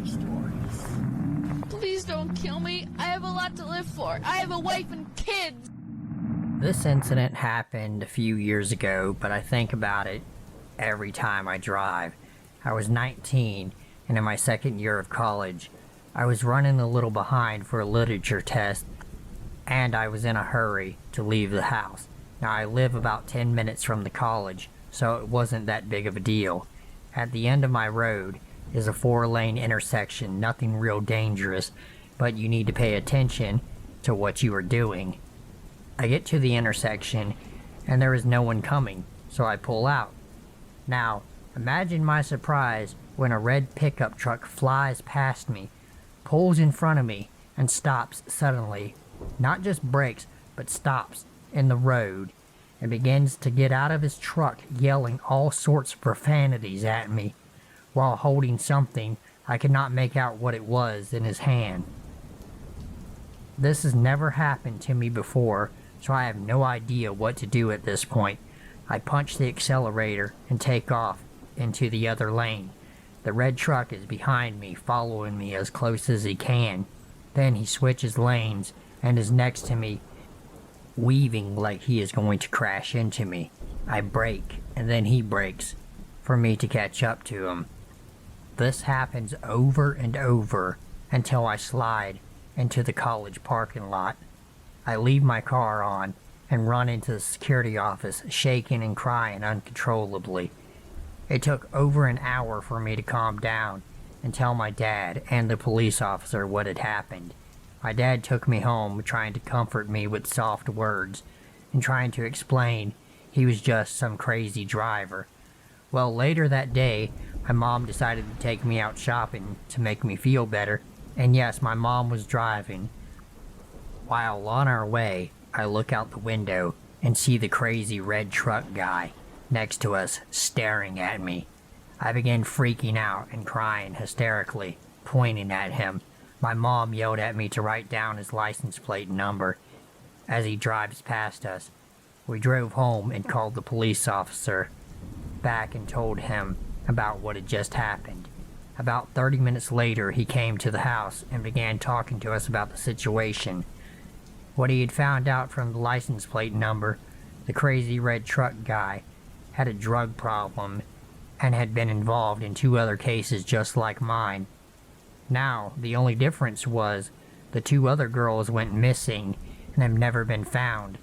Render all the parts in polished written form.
stories. Please don't kill me. I have a lot to live for. I have a wife and kids. This incident happened a few years ago, but I think about it every time I drive. I was 19, and in my second year of college, I was running a little behind for a literature test, and I was in a hurry to leave the house. Now, I live about 10 minutes from the college, so it wasn't that big of a deal. At the end of my road is a 4-lane intersection, nothing real dangerous, but you need to pay attention to what you are doing. I get to the intersection, and there is no one coming, so I pull out. Now, imagine my surprise when a red pickup truck flies past me, pulls in front of me, and stops suddenly. Not just brakes, but stops in the road and begins to get out of his truck yelling all sorts of profanities at me while holding something I could not make out what it was in his hand. This has never happened to me before, so I have no idea what to do at this point. I punch the accelerator and take off into the other lane. The red truck is behind me, following me as close as he can. Then he switches lanes and is next to me, weaving like he is going to crash into me. I brake, and then he brakes for me to catch up to him. This happens over and over until I slide into the college parking lot. I leave my car on and run into the security office, shaking and crying uncontrollably. It took over an hour for me to calm down and tell my dad and the police officer what had happened. My dad took me home, trying to comfort me with soft words and trying to explain he was just some crazy driver. Well, later that day, my mom decided to take me out shopping to make me feel better, and yes, my mom was driving. While on our way, I look out the window and see the crazy red truck guy next to us staring at me. I began freaking out and crying hysterically, pointing at him. My mom yelled at me to write down his license plate number as he drives past us. We drove home and called the police officer back and told him about what had just happened. About 30 minutes later, he came to the house and began talking to us about the situation. What he had found out from the license plate number, the crazy red truck guy had a drug problem and had been involved in 2 other cases just like mine. Now, the only difference was the 2 other girls went missing and have never been found.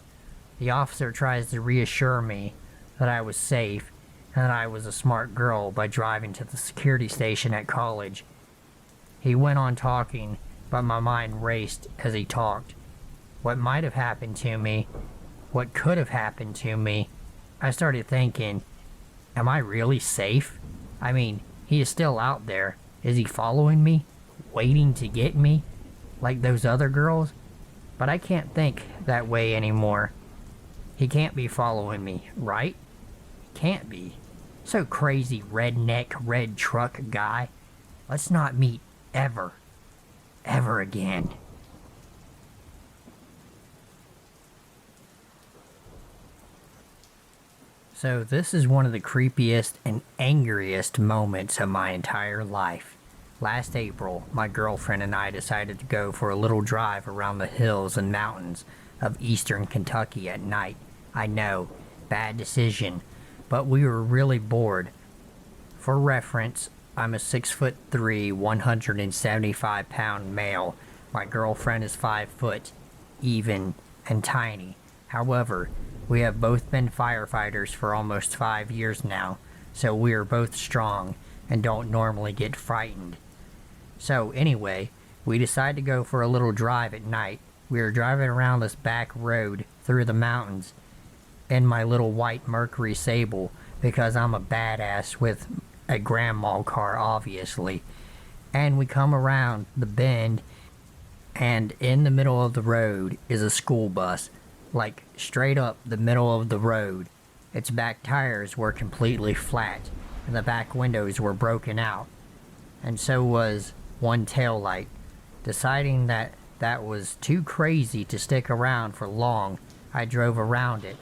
The officer tries to reassure me that I was safe and that I was a smart girl by driving to the security station at college. He went on talking, but my mind raced as he talked. What might have happened to me, what could have happened to me, I started thinking, am I really safe? I mean, he is still out there. Is he following me? Waiting to get me? Like those other girls? But I can't think that way anymore. He can't be following me, right? Can't be. So crazy redneck red truck guy. Let's not meet ever. Ever again. So this is one of the creepiest and angriest moments of my entire life. Last April, my girlfriend and I decided to go for a little drive around the hills and mountains of eastern Kentucky at night. I know, bad decision, but we were really bored. For reference, I'm a 6'3", 175-pound male. My girlfriend is 5 foot, even, and tiny. However, we have both been firefighters for almost 5 years now, so we are both strong and don't normally get frightened. So anyway, we decided to go for a little drive at night. We were driving around this back road through the mountains in my little white Mercury Sable because I'm a badass with a grandma car, obviously. And we come around the bend, and in the middle of the road is a school bus. Like straight up the middle of the road. Its back tires were completely flat, and the back windows were broken out. And so was one tail light. Deciding that that was too crazy to stick around for long, I drove around it.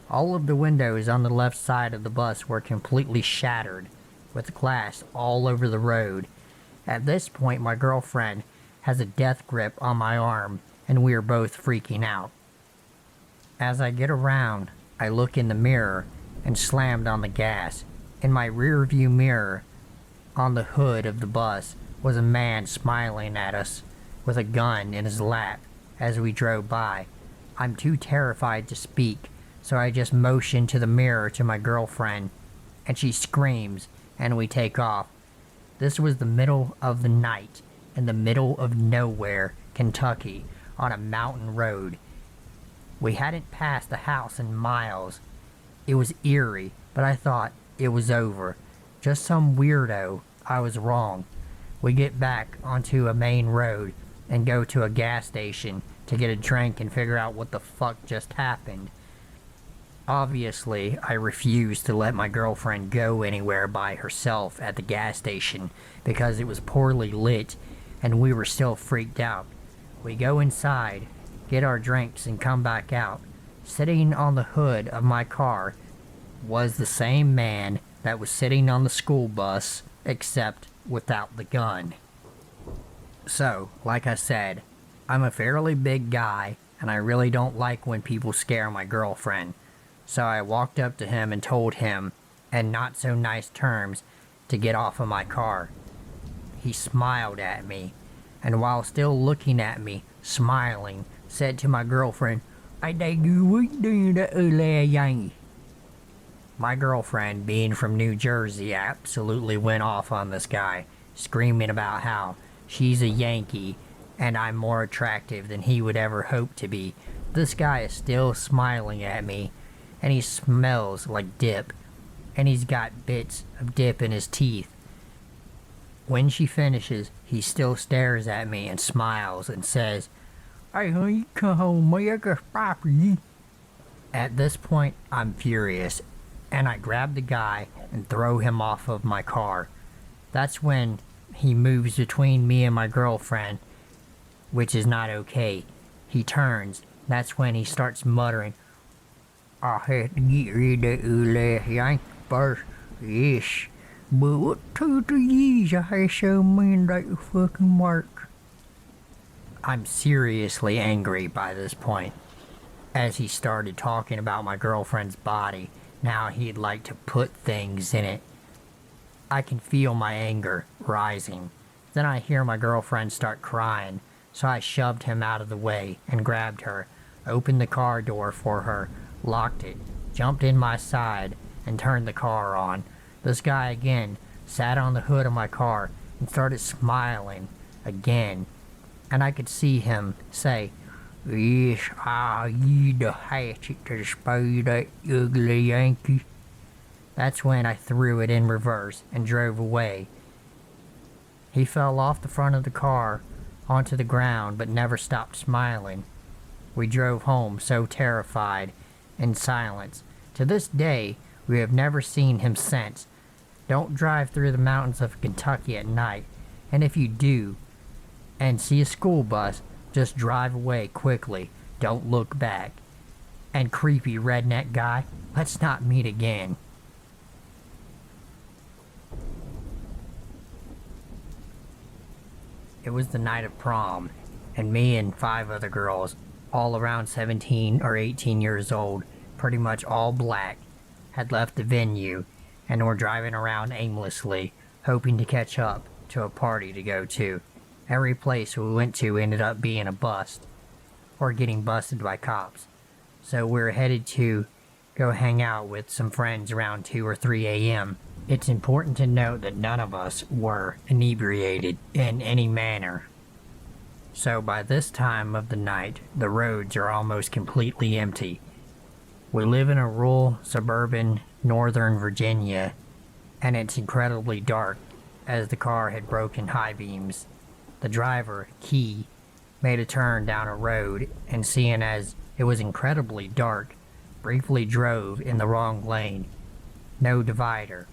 All of the windows on the left side of the bus were completely shattered, with glass all over the road, At this point, my girlfriend has a death grip on my arm, and we are both freaking out. As I get around, I look in the mirror and slammed on the gas. In my rear view mirror, on the hood of the bus, was a man smiling at us with a gun in his lap as we drove by. I'm too terrified to speak, so I just motion to the mirror to my girlfriend, and she screams, and we take off. This was the middle of the night, in the middle of nowhere, Kentucky, on a mountain road. We hadn't passed the house in miles. It was eerie, but I thought it was over. Just some weirdo. I was wrong. We get back onto a main road and go to a gas station to get a drink and figure out what the fuck just happened. Obviously, I refused to let my girlfriend go anywhere by herself at the gas station because it was poorly lit and we were still freaked out. We go inside, get our drinks, and come back out. Sitting on the hood of my car was the same man that was sitting on the school bus, except without the gun. So, like I said, I'm a fairly big guy, and I really don't like when people scare my girlfriend. So I walked up to him and told him, in not so nice terms, to get off of my car. He smiled at me, and while still looking at me, smiling, said to my girlfriend, "I think you would do that earlier." My girlfriend, being from New Jersey, absolutely went off on this guy, screaming about how she's a Yankee and I'm more attractive than he would ever hope to be. This guy is still smiling at me, and he smells like dip, and he's got bits of dip in his teeth. When she finishes, he still stares at me and smiles and says, "Hey honey, come home, I got spot for you." At this point, I'm furious, and I grab the guy and throw him off of my car. That's when he moves between me and my girlfriend, which is not okay. He turns. That's when he starts muttering, "I had to get rid of that Yankee first, yes. But what took the years I had so many that would fucking work?" I'm seriously angry by this point. As he started talking about my girlfriend's body, now he'd like to put things in it. I can feel my anger rising. Then I hear my girlfriend start crying, so I shoved him out of the way and grabbed her, opened the car door for her, locked it, jumped in my side, and turned the car on. This guy again sat on the hood of my car and started smiling again, and I could see him say, "Yes, I'll use the hatchet to dispose that ugly Yankee." That's when I threw it in reverse and drove away. He fell off the front of the car onto the ground but never stopped smiling. We drove home so terrified, in silence. To this day, we have never seen him since. Don't drive through the mountains of Kentucky at night, and if you do, and see a school bus, just drive away quickly. Don't look back. And creepy redneck guy, let's not meet again. It was the night of prom, and me and 5 other girls, all around 17 or 18 years old, pretty much all black, had left the venue and were driving around aimlessly, hoping to catch up to a party to go to. Every place we went to ended up being a bust, or getting busted by cops. So we were headed to go hang out with some friends around 2 or 3 a.m. It's important to note that none of us were inebriated in any manner. So by this time of the night, the roads are almost completely empty. We live in a rural, suburban, northern Virginia, and it's incredibly dark, as the car had broken high beams. The driver, Key, made a turn down a road, and seeing as it was incredibly dark, briefly drove in the wrong lane. No divider.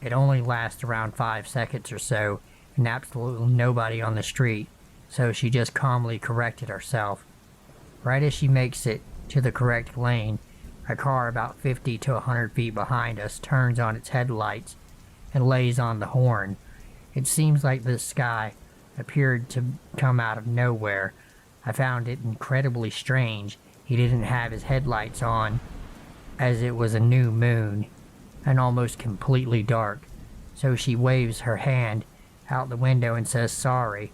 It only lasts around 5 seconds or so, and absolutely nobody on the street, so she just calmly corrected herself. Right as she makes it to the correct lane, a car about 50 to 100 feet behind us turns on its headlights and lays on the horn. It seems like this sky appeared to come out of nowhere. I found it incredibly strange. He didn't have his headlights on, as it was a new moon and almost completely dark. So she waves her hand out the window and says sorry.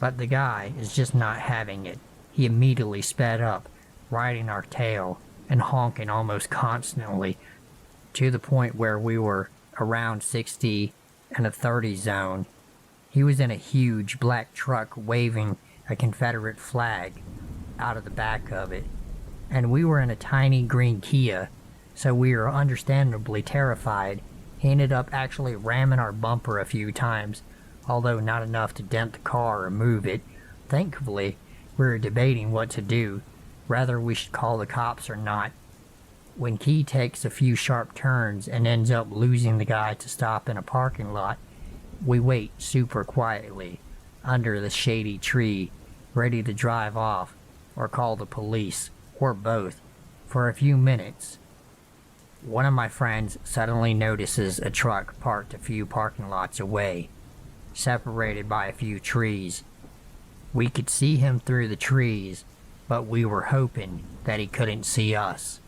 But the guy is just not having it. He immediately sped up, riding our tail and honking almost constantly, to the point where we were around 60 and a 30 zone. He was in a huge black truck waving a Confederate flag out of the back of it, and we were in a tiny green Kia, so we were understandably terrified. He ended up actually ramming our bumper a few times, although not enough to dent the car or move it. Thankfully, we were debating what to do, whether we should call the cops or not, when Key takes a few sharp turns and ends up losing the guy to stop in a parking lot. We wait super quietly under the shady tree, ready to drive off or call the police, or both, for a few minutes. One of my friends suddenly notices a truck parked a few parking lots away, separated by a few trees. We could see him through the trees, but we were hoping that he couldn't see us.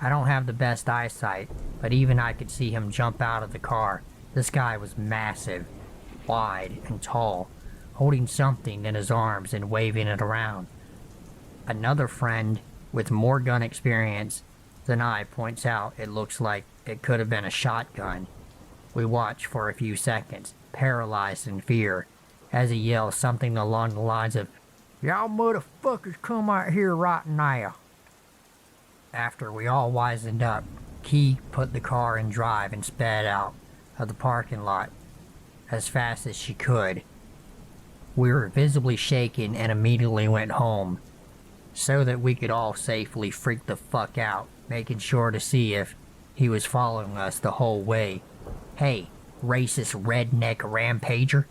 I don't have the best eyesight, but even I could see him jump out of the car. This guy was massive, wide, and tall, holding something in his arms and waving it around. Another friend with more gun experience than I points out it looks like it could have been a shotgun. We watch for a few seconds, paralyzed in fear, as he yells something along the lines of, "Y'all motherfuckers come out here right now." After we all wisened up, Key put the car in drive and sped out of the parking lot as fast as she could. We were visibly shaken and immediately went home, so that we could all safely freak the fuck out, making sure to see if he was following us the whole way. Hey, racist redneck rampager,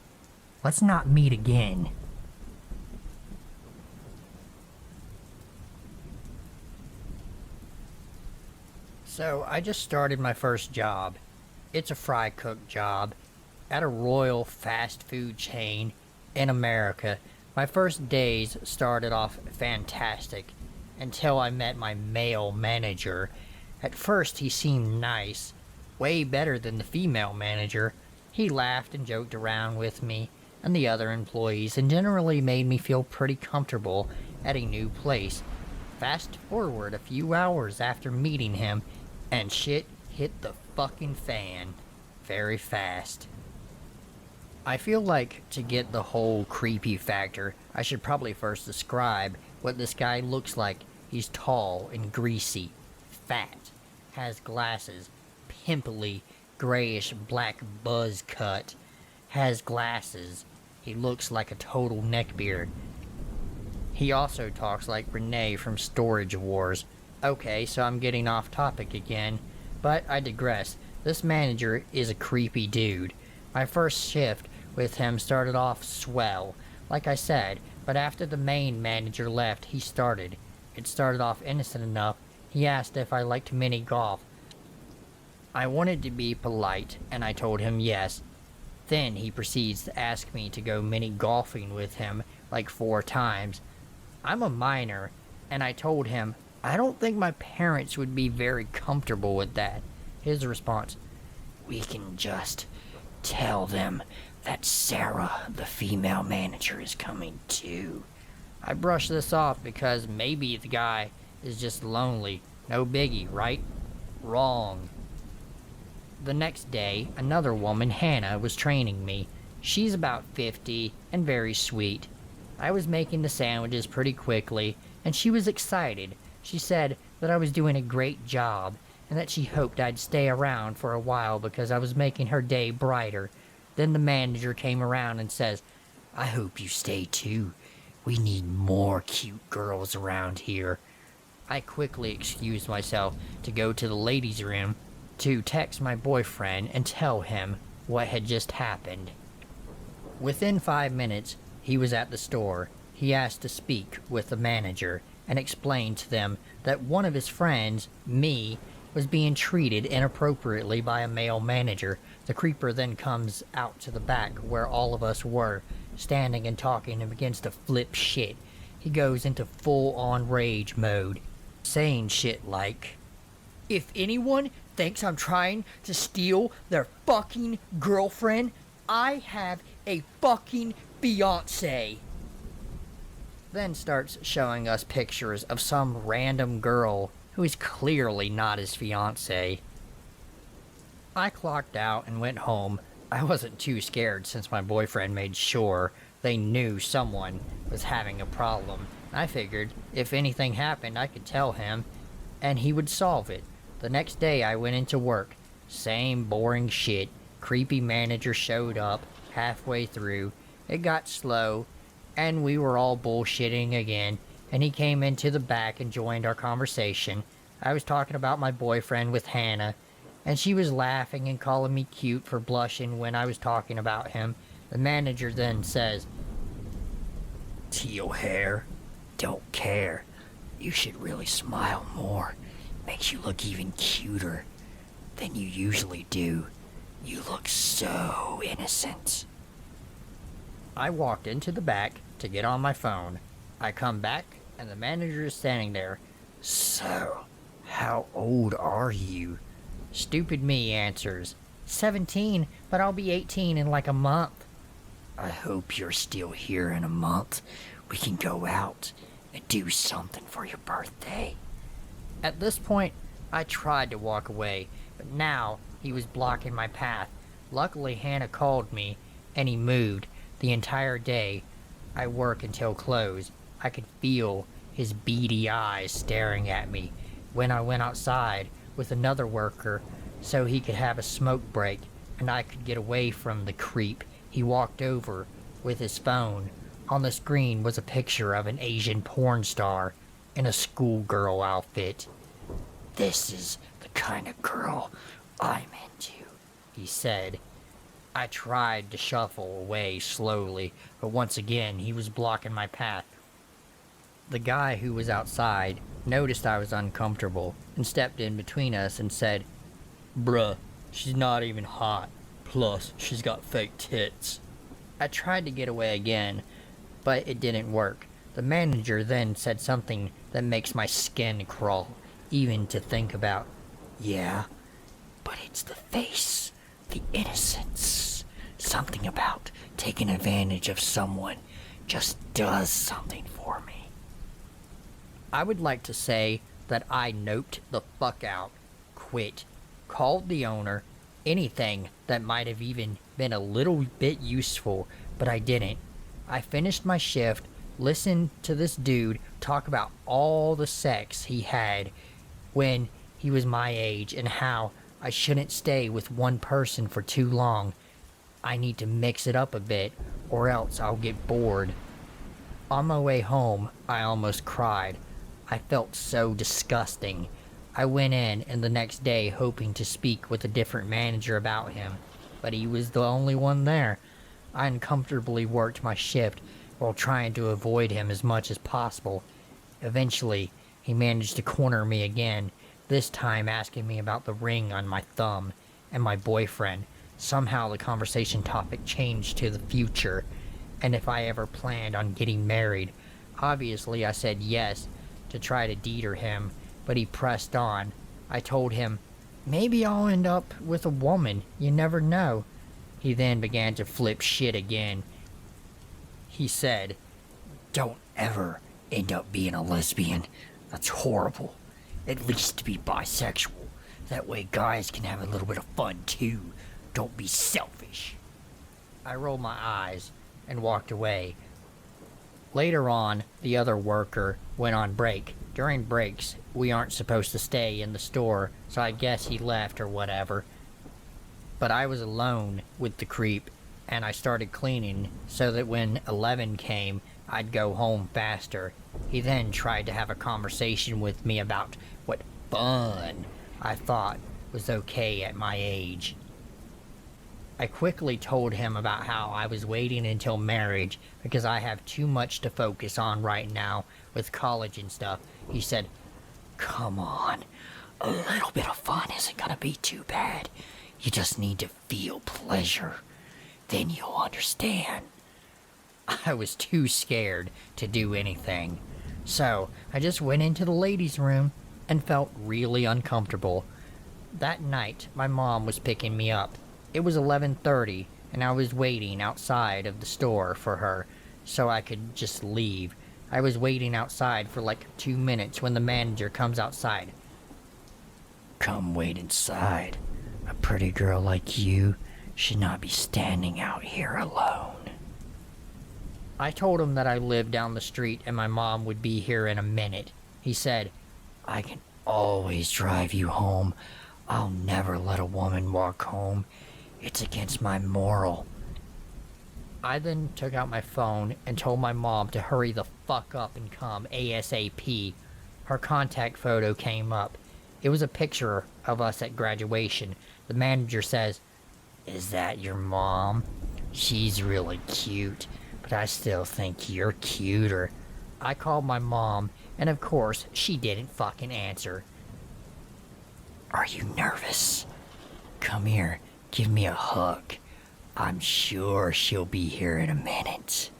let's not meet again. So I just started my first job. It's a fry cook job at a royal fast food chain in America. My first days started off fantastic until I met my male manager. At first he seemed nice, way better than the female manager. He laughed and joked around with me and the other employees and generally made me feel pretty comfortable at a new place. Fast forward a few hours after meeting him, and shit hit the fucking fan very fast. I feel like to get the whole creepy factor, I should probably first describe what this guy looks like. He's tall and greasy, fat, has glasses, pimply, grayish black buzz cut, has glasses. He looks like a total neckbeard. He also talks like Renee from Storage Wars. Okay, so I'm getting off topic again, but I digress. This manager is a creepy dude. My first shift with him started off swell, like I said, but after the main manager left, it started off innocent enough. He asked if I liked mini golf. I wanted to be polite, and I told him yes. Then he proceeds to ask me to go mini golfing with him like 4 times. I'm a minor, and I told him I don't think my parents would be very comfortable with that. His response, "We can just tell them that Sarah, the female manager, is coming too." I brushed this off because maybe the guy is just lonely. No biggie, right? Wrong. The next day, another woman, Hannah, was training me. She's about 50 and very sweet. I was making the sandwiches pretty quickly, and she was excited. She said that I was doing a great job, and that she hoped I'd stay around for a while because I was making her day brighter. Then the manager came around and says, "I hope you stay too. We need more cute girls around here." I quickly excused myself to go to the ladies' room to text my boyfriend and tell him what had just happened. Within 5 minutes, he was at the store. He asked to speak with the manager and explained to them that one of his friends, me, was being treated inappropriately by a male manager The creeper then comes out to the back where all of us were, standing and talking, and begins to flip shit. He goes into full-on rage mode, saying shit like, "If anyone thinks I'm trying to steal their fucking girlfriend, I have a fucking fiance." Then starts showing us pictures of some random girl who is clearly not his fiance. I clocked out and went home. I wasn't too scared since my boyfriend made sure they knew someone was having a problem. I figured if anything happened, I could tell him and he would solve it. The next day I went into work. Same boring shit. Creepy manager showed up halfway through. It got slow and we were all bullshitting again, and he came into the back and joined our conversation. I was talking about my boyfriend with Hannah, and she was laughing and calling me cute for blushing when I was talking about him. The manager then says, "Teal hair, don't care. You should really smile more. Makes you look even cuter than you usually do. You look so innocent." I walked into the back to get on my phone. I come back and the manager is standing there. "So, how old are you?" Stupid me answers, 17, but I'll be 18 in like a month." "I hope you're still here in a month. We can go out and do something for your birthday." At this point, I tried to walk away, but now he was blocking my path. Luckily, Hannah called me, and he moved. The entire day, I work until close. I could feel his beady eyes staring at me. When I went outside with another worker so he could have a smoke break and I could get away from the creep, he walked over with his phone. On the screen was a picture of an Asian porn star in a schoolgirl outfit. "This is the kind of girl I'm into," he said. I tried to shuffle away slowly, but once again he was blocking my path. The guy who was outside noticed I was uncomfortable and stepped in between us and said, "Bruh, she's not even hot. Plus, she's got fake tits." I tried to get away again, but it didn't work. The manager then said something that makes my skin crawl, even to think about. "Yeah, but it's the face, the innocence. Something about taking advantage of someone just does something for me." I would like to say that I noped the fuck out, quit, called the owner, anything that might have even been a little bit useful, but I didn't. I finished my shift, listened to this dude talk about all the sex he had when he was my age and how I shouldn't stay with one person for too long. I need to mix it up a bit, or else I'll get bored. On my way home, I almost cried. I felt so disgusting. I went in and the next day hoping to speak with a different manager about him, but he was the only one there. I uncomfortably worked my shift while trying to avoid him as much as possible. Eventually, he managed to corner me again, this time asking me about the ring on my thumb and my boyfriend. Somehow the conversation topic changed to the future, and if I ever planned on getting married. Obviously I said yes to try to deter him, but he pressed on. I told him, "Maybe I'll end up with a woman, you never know." He then began to flip shit again. He said, "Don't ever end up being a lesbian. That's horrible. At least be bisexual. That way guys can have a little bit of fun too. Don't be selfish." I rolled my eyes and walked away. Later on, the other worker went on break. During breaks, we aren't supposed to stay in the store, so I guess he left or whatever. But I was alone with the creep, and I started cleaning so that when 11 came, I'd go home faster. He then tried to have a conversation with me about what fun I thought was okay at my age. I quickly told him about how I was waiting until marriage because I have too much to focus on right now with college and stuff. He said, "Come on, a little bit of fun isn't gonna be too bad. You just need to feel pleasure. Then you'll understand. I was too scared to do anything. So, I just went into the ladies' room and felt really uncomfortable. That night, my mom was picking me up. It was 11:30, and I was waiting outside of the store for her, so I could just leave. I was waiting outside for like 2 minutes when the manager comes outside. Come wait inside. A pretty girl like you should not be standing out here alone. I told him that I lived down the street and my mom would be here in a minute. He said, I can always drive you home. I'll never let a woman walk home. It's against my moral. I then took out my phone and told my mom to hurry the fuck up and come ASAP. Her contact photo came up. It was a picture of us at graduation. The manager says, Is that your mom? She's really cute, but I still think you're cuter. I called my mom, and of course, she didn't fucking answer. Are you nervous? Come here, give me a hug. I'm sure she'll be here in a minute.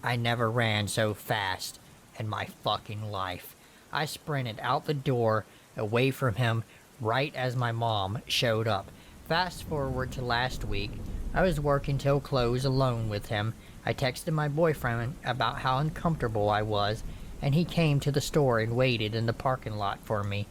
I never ran so fast in my fucking life. I sprinted out the door, away from him, right as my mom showed up. Fast forward to last week, I was working till close alone with him. I texted my boyfriend about how uncomfortable I was, and he came to the store and waited in the parking lot for me.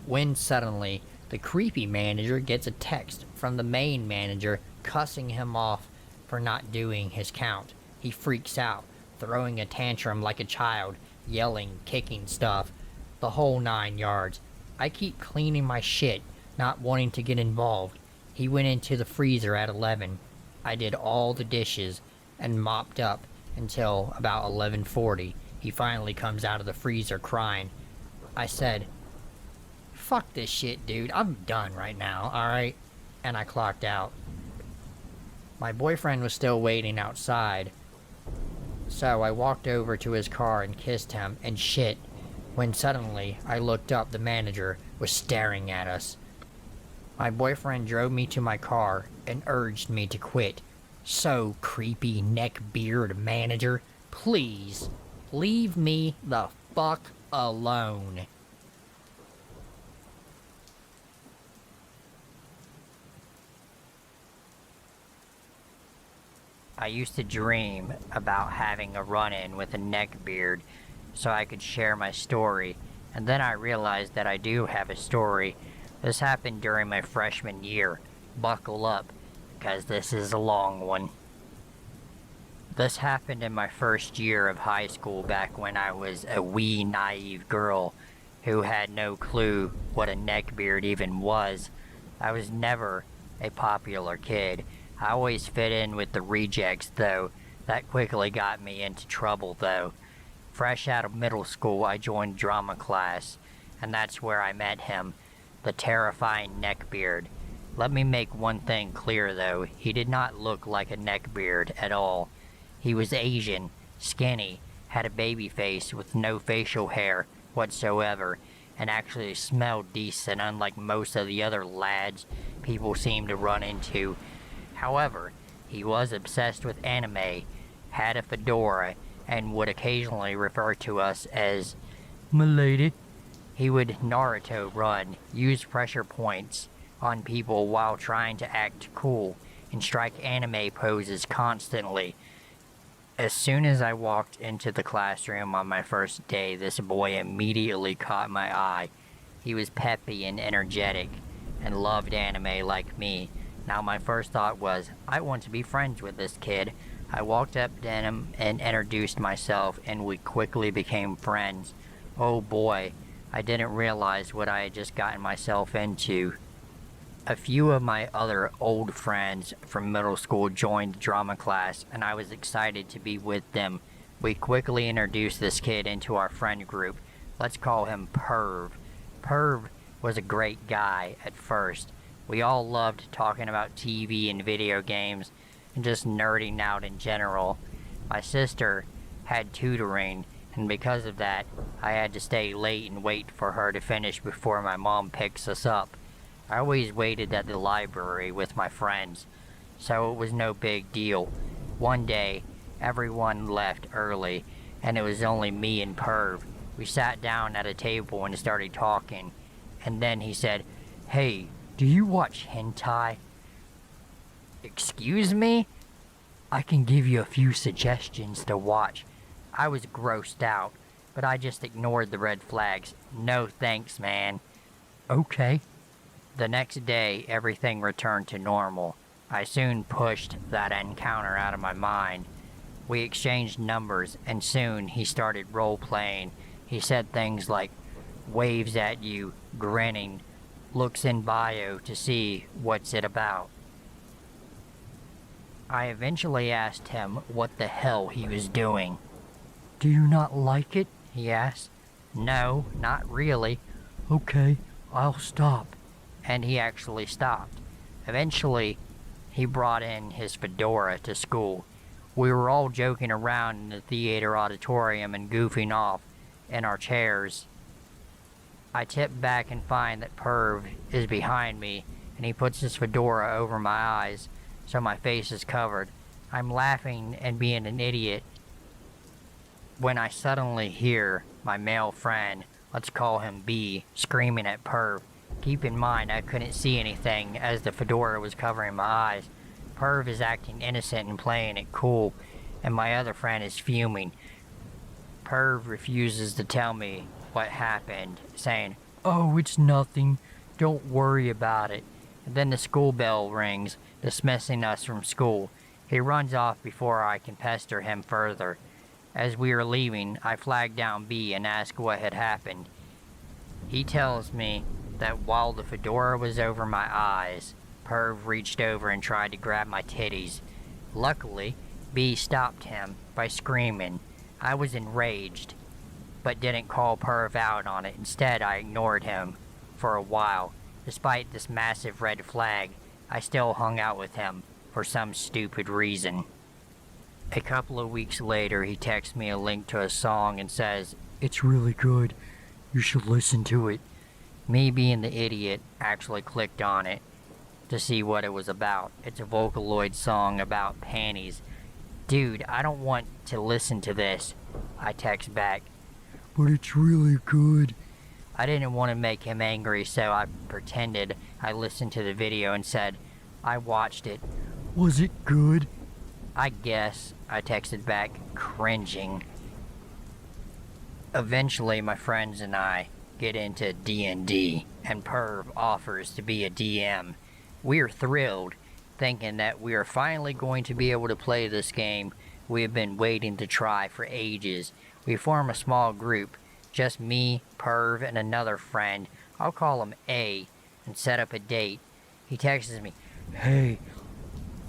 When suddenly, the creepy manager gets a text from the main manager cussing him off for not doing his count. He freaks out, throwing a tantrum like a child, yelling, kicking stuff, the whole 9 yards. I keep cleaning my shit, not wanting to get involved. He went into the freezer at 11. I did all the dishes and mopped up until about 11:40. He finally comes out of the freezer crying. I said, Fuck this shit, dude. I'm done right now, alright? And I clocked out. My boyfriend was still waiting outside, so I walked over to his car and kissed him and shit, when suddenly I looked up. The manager was staring at us. My boyfriend drove me to my car and urged me to quit. So creepy, neckbeard manager, please leave me the fuck alone. I used to dream about having a run-in with a neckbeard so I could share my story, and then I realized that I do have a story. This happened during my freshman year. Buckle up, because this is a long one. This happened in my first year of high school, back when I was a wee naive girl who had no clue what a neckbeard even was. I was never a popular kid. I always fit in with the rejects, though. That quickly got me into trouble, though. Fresh out of middle school, I joined drama class, and that's where I met him, the terrifying neckbeard. Let me make one thing clear, though. He did not look like a neckbeard at all. He was Asian, skinny, had a baby face with no facial hair whatsoever, and actually smelled decent, unlike most of the other lads people seem to run into. However, he was obsessed with anime, had a fedora, and would occasionally refer to us as "m'lady." He would Naruto run, use pressure points on people while trying to act cool, and strike anime poses constantly. As soon as I walked into the classroom on my first day, this boy immediately caught my eye. He was peppy and energetic, and loved anime like me. Now my first thought was, I want to be friends with this kid. I walked up to him and introduced myself, and we quickly became friends. Oh boy, I didn't realize what I had just gotten myself into. A few of my other old friends from middle school joined the drama class, and I was excited to be with them. We quickly introduced this kid into our friend group. Let's call him Perv. Perv was a great guy at first. We all loved talking about TV and video games, and just nerding out in general. My sister had tutoring, and because of that, I had to stay late and wait for her to finish before my mom picks us up. I always waited at the library with my friends, so it was no big deal. One day, everyone left early, and it was only me and Perv. We sat down at a table and started talking, and then he said, "Hey, do you watch hentai?" "Excuse me?" "I can give you a few suggestions to watch." I was grossed out, but I just ignored the red flags. "No thanks, man." "Okay." The next day, everything returned to normal. I soon pushed that encounter out of my mind. We exchanged numbers, and soon he started role-playing. He said things like, waves at you, grinning, looks in bio to see what's it about. I eventually asked him what the hell he was doing. "Do you not like it?" he asked. "No, not really." "Okay, I'll stop." And he actually stopped. Eventually, he brought in his fedora to school. We were all joking around in the theater auditorium and goofing off in our chairs. I tip back and find that Perv is behind me, and he puts his fedora over my eyes, so my face is covered. I'm laughing and being an idiot when I suddenly hear my male friend, let's call him B, screaming at Perv. Keep in mind I couldn't see anything as the fedora was covering my eyes. Perv is acting innocent and playing it cool, and my other friend is fuming. Perv refuses to tell me what happened, saying, "Oh, it's nothing. Don't worry about it." And then the school bell rings, dismissing us from school. He runs off before I can pester him further. As we are leaving, I flag down B and ask what had happened. He tells me that while the fedora was over my eyes, Perv reached over and tried to grab my titties. Luckily, B stopped him by screaming. I was enraged, but didn't call Perv out on it. Instead, I ignored him for a while. Despite this massive red flag, I still hung out with him for some stupid reason. A couple of weeks later, he texts me a link to a song and says, "It's really good. You should listen to it." Me being the idiot, actually clicked on it to see what it was about. It's a Vocaloid song about panties. "Dude, I don't want to listen to this," I text back. "But it's really good." I didn't want to make him angry, so I pretended I listened to the video and said, "I watched it." "Was it good?" "I guess," I texted back, cringing. Eventually, my friends and I get into D&D, and Perv offers to be a DM. We are thrilled, thinking that we are finally going to be able to play this game we have been waiting to try for ages. We form a small group, just me, Perv, and another friend. I'll call him A, and set up a date. He texts me, "Hey,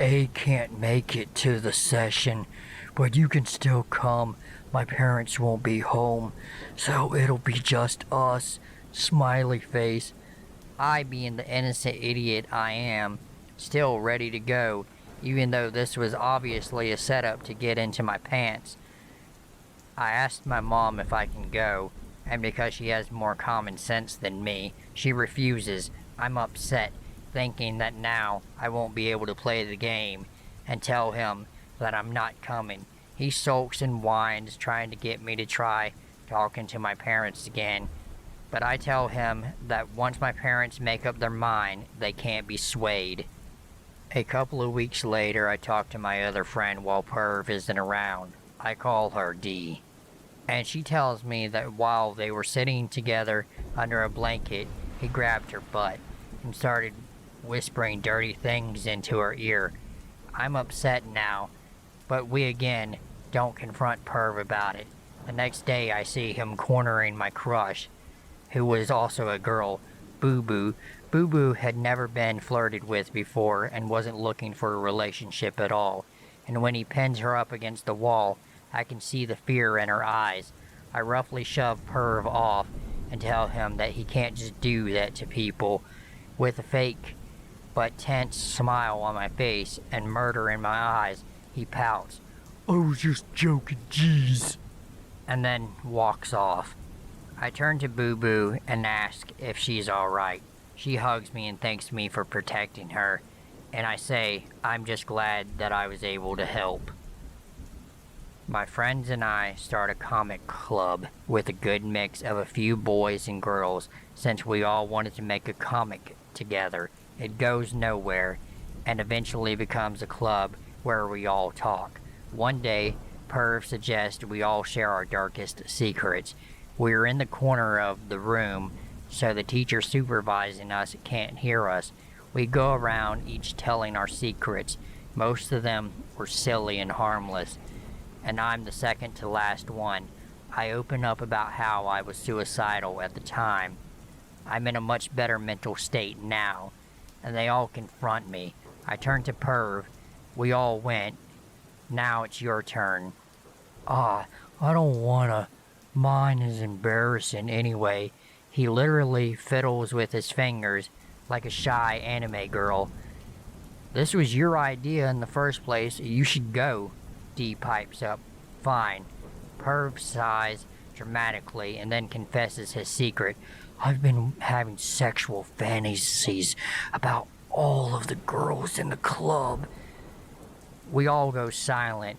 A can't make it to the session, but you can still come. My parents won't be home, so it'll be just us." Smiley face. I, being the innocent idiot I am, still ready to go, even though this was obviously a setup to get into my pants. I asked my mom if I can go, and because she has more common sense than me, she refuses. I'm upset, thinking that now I won't be able to play the game, and tell him that I'm not coming. He sulks and whines, trying to get me to try talking to my parents again. But I tell him that once my parents make up their mind, they can't be swayed. A couple of weeks later, I talk to my other friend while Perv isn't around. I call her D. And she tells me that while they were sitting together under a blanket, he grabbed her butt and started whispering dirty things into her ear. I'm upset now, but we again don't confront Perv about it. The next day, I see him cornering my crush, who was also a girl, Boo Boo. Boo Boo had never been flirted with before and wasn't looking for a relationship at all. And when he pins her up against the wall, I can see the fear in her eyes. I roughly shove Perv off and tell him that he can't just do that to people. With a fake but tense smile on my face and murder in my eyes, he pouts, "I was just joking, jeez," and then walks off. I turn to Boo Boo and ask if she's alright. She hugs me and thanks me for protecting her, and I say I'm just glad that I was able to help. My friends and I start a comic club with a good mix of a few boys and girls since we all wanted to make a comic together. It goes nowhere and eventually becomes a club where we all talk. One day, Perv suggests we all share our darkest secrets. We're in the corner of the room, so the teacher supervising us can't hear us. We go around each telling our secrets. Most of them were silly and harmless, and I'm the second to last one. I open up about how I was suicidal at the time. I'm in a much better mental state now, and they all confront me. I turn to Perv. We all went. Now it's your turn. I don't wanna. Mine is embarrassing anyway. He literally fiddles with his fingers like a shy anime girl. This was your idea in the first place. You should go. D pipes up. Fine. Perv sighs dramatically and then confesses his secret. I've been having sexual fantasies about all of the girls in the club. We all go silent.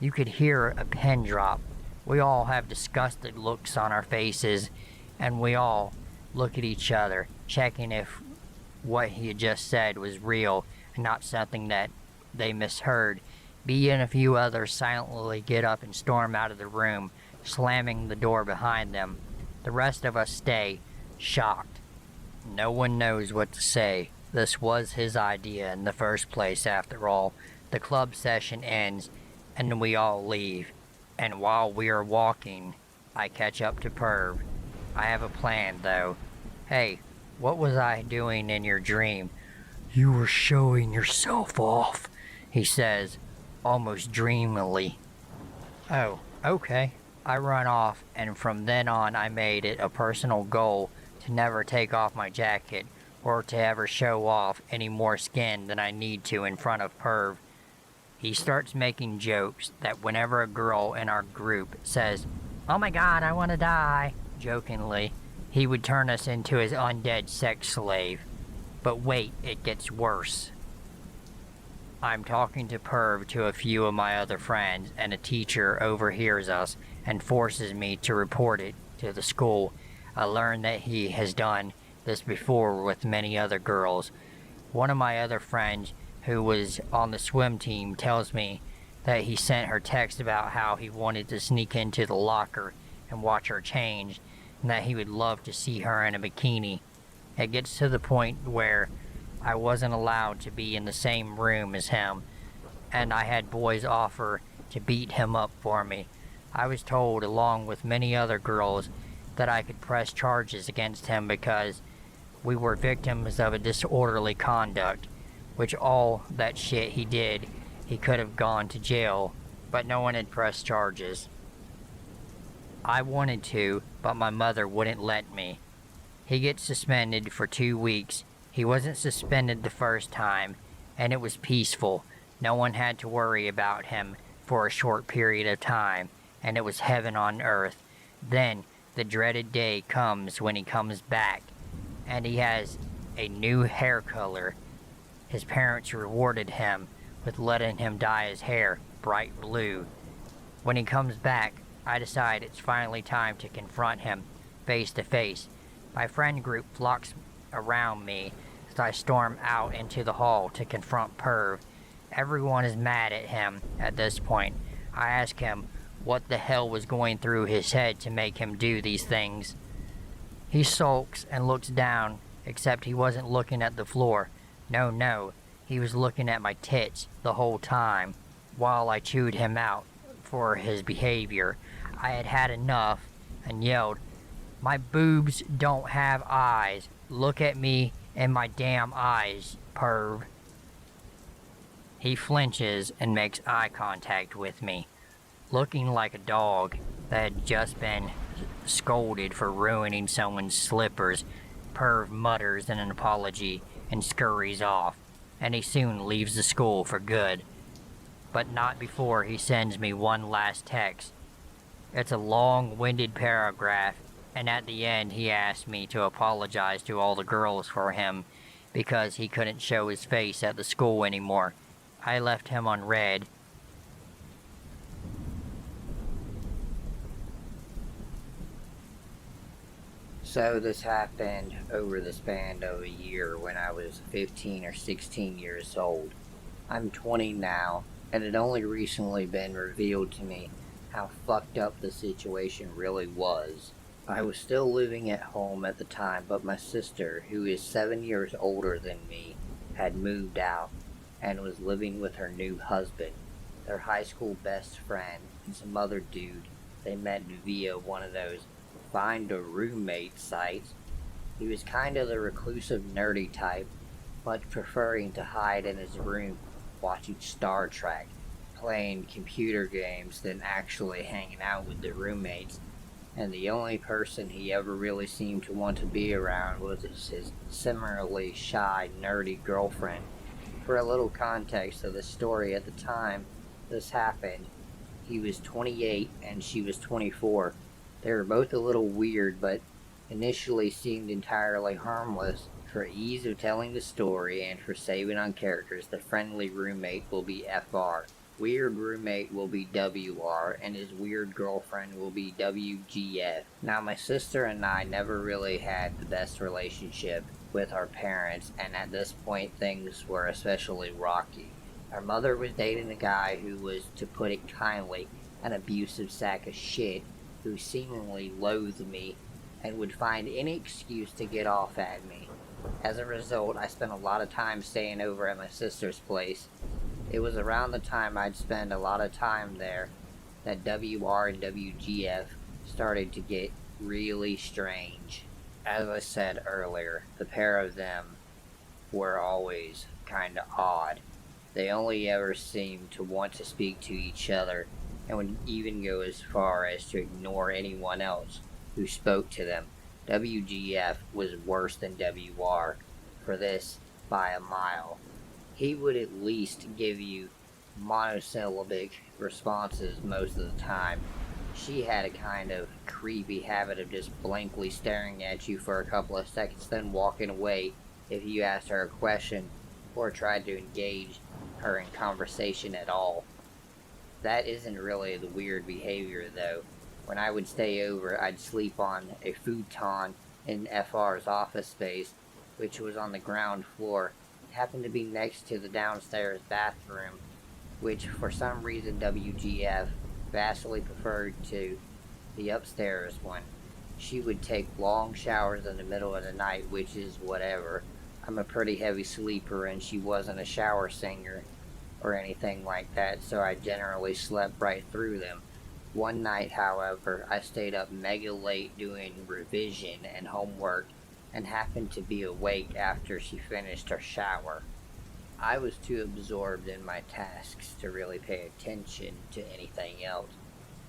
You could hear a pin drop. We all have disgusted looks on our faces, and we all look at each other, checking if what he had just said was real and not something that they misheard. B and a few others silently get up and storm out of the room, slamming the door behind them. The rest of us stay, shocked. No one knows what to say. This was his idea in the first place, after all. The club session ends, and we all leave. And while we are walking, I catch up to Perv. I have a plan, though. Hey, what was I doing in your dream? You were showing yourself off, he says, almost dreamily. Oh, okay. I run off, and from then on I made it a personal goal to never take off my jacket or to ever show off any more skin than I need to in front of Perv. He starts making jokes that whenever a girl in our group says, "Oh my god, I want to die," jokingly, he would turn us into his undead sex slave. But wait, it gets worse. I'm talking to Perv to a few of my other friends, and a teacher overhears us and forces me to report it to the school. I learn that he has done this before with many other girls. One of my other friends, who was on the swim team, tells me that he sent her text about how he wanted to sneak into the locker and watch her change, and that he would love to see her in a bikini. It gets to the point where I wasn't allowed to be in the same room as him, and I had boys offer to beat him up for me. I was told, along with many other girls, that I could press charges against him because we were victims of a disorderly conduct, which all that shit he did, he could have gone to jail, but no one had pressed charges. I wanted to, but my mother wouldn't let me. He gets suspended for 2 weeks. He wasn't suspended the first time, and it was peaceful. No one had to worry about him for a short period of time, and it was heaven on earth. Then, the dreaded day comes when he comes back, and he has a new hair color. His parents rewarded him with letting him dye his hair bright blue. When he comes back, I decide it's finally time to confront him face to face. My friend group flocks around me as I storm out into the hall to confront Perv. Everyone is mad at him at this point. I ask him what the hell was going through his head to make him do these things. He sulks and looks down, except he wasn't looking at the floor. No, he was looking at my tits the whole time, while I chewed him out for his behavior. I had had enough and yelled, "My boobs don't have eyes. Look at me in my damn eyes, Perv." He flinches and makes eye contact with me, looking like a dog that had just been scolded for ruining someone's slippers. Perv mutters an apology and scurries off, and he soon leaves the school for good. But not before he sends me one last text. It's a long-winded paragraph, And at the end, he asked me to apologize to all the girls for him because he couldn't show his face at the school anymore. I left him on red. So this happened over the span of a year when I was 15 or 16 years old. I'm 20 now, and it only recently been revealed to me how fucked up the situation really was. I was still living at home at the time, but my sister, who is 7 years older than me, had moved out and was living with her new husband, their high school best friend, and some other dude they met via one of those find a roommate sites. He was kind of the reclusive nerdy type, much preferring to hide in his room watching Star Trek, playing computer games than actually hanging out with the roommates. And the only person he ever really seemed to want to be around was his similarly shy, nerdy girlfriend. For a little context of the story, at the time this happened, he was 28 and she was 24. They were both a little weird, but initially seemed entirely harmless. For ease of telling the story and for saving on characters, the friendly roommate will be FR. Weird roommate will be WR, and his weird girlfriend will be WGF. Now, my sister and I never really had the best relationship with our parents, and at this point things were especially rocky. Our mother was dating a guy who was, to put it kindly, an abusive sack of shit who seemingly loathed me and would find any excuse to get off at me. As a result, I spent a lot of time staying over at my sister's place. It was around the time I'd spend a lot of time there that WR and WGF started to get really strange. As I said earlier, the pair of them were always kinda odd. They only ever seemed to want to speak to each other and would even go as far as to ignore anyone else who spoke to them. WGF was worse than WR for this by a mile. He would at least give you monosyllabic responses most of the time. She had a kind of creepy habit of just blankly staring at you for a couple of seconds, then walking away if you asked her a question or tried to engage her in conversation at all. That isn't really the weird behavior, though. When I would stay over, I'd sleep on a futon in FR's office space, which was on the ground floor. It happened to be next to the downstairs bathroom, which for some reason WGF vastly preferred to the upstairs one. She would take long showers in the middle of the night, which is whatever. I'm a pretty heavy sleeper, and she wasn't a shower singer or anything like that, so I generally slept right through them. One night, however, I stayed up mega late doing revision and homework and happened to be awake after she finished her shower. I was too absorbed in my tasks to really pay attention to anything else,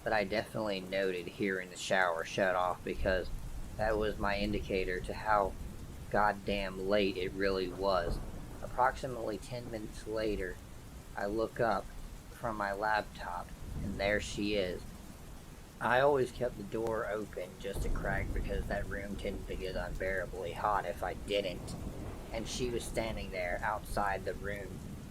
but I definitely noted hearing the shower shut off because that was my indicator to how goddamn late it really was. Approximately 10 minutes later, I look up from my laptop, and there she is. I always kept the door open just a crack because that room tended to get unbearably hot if I didn't. And she was standing there outside the room,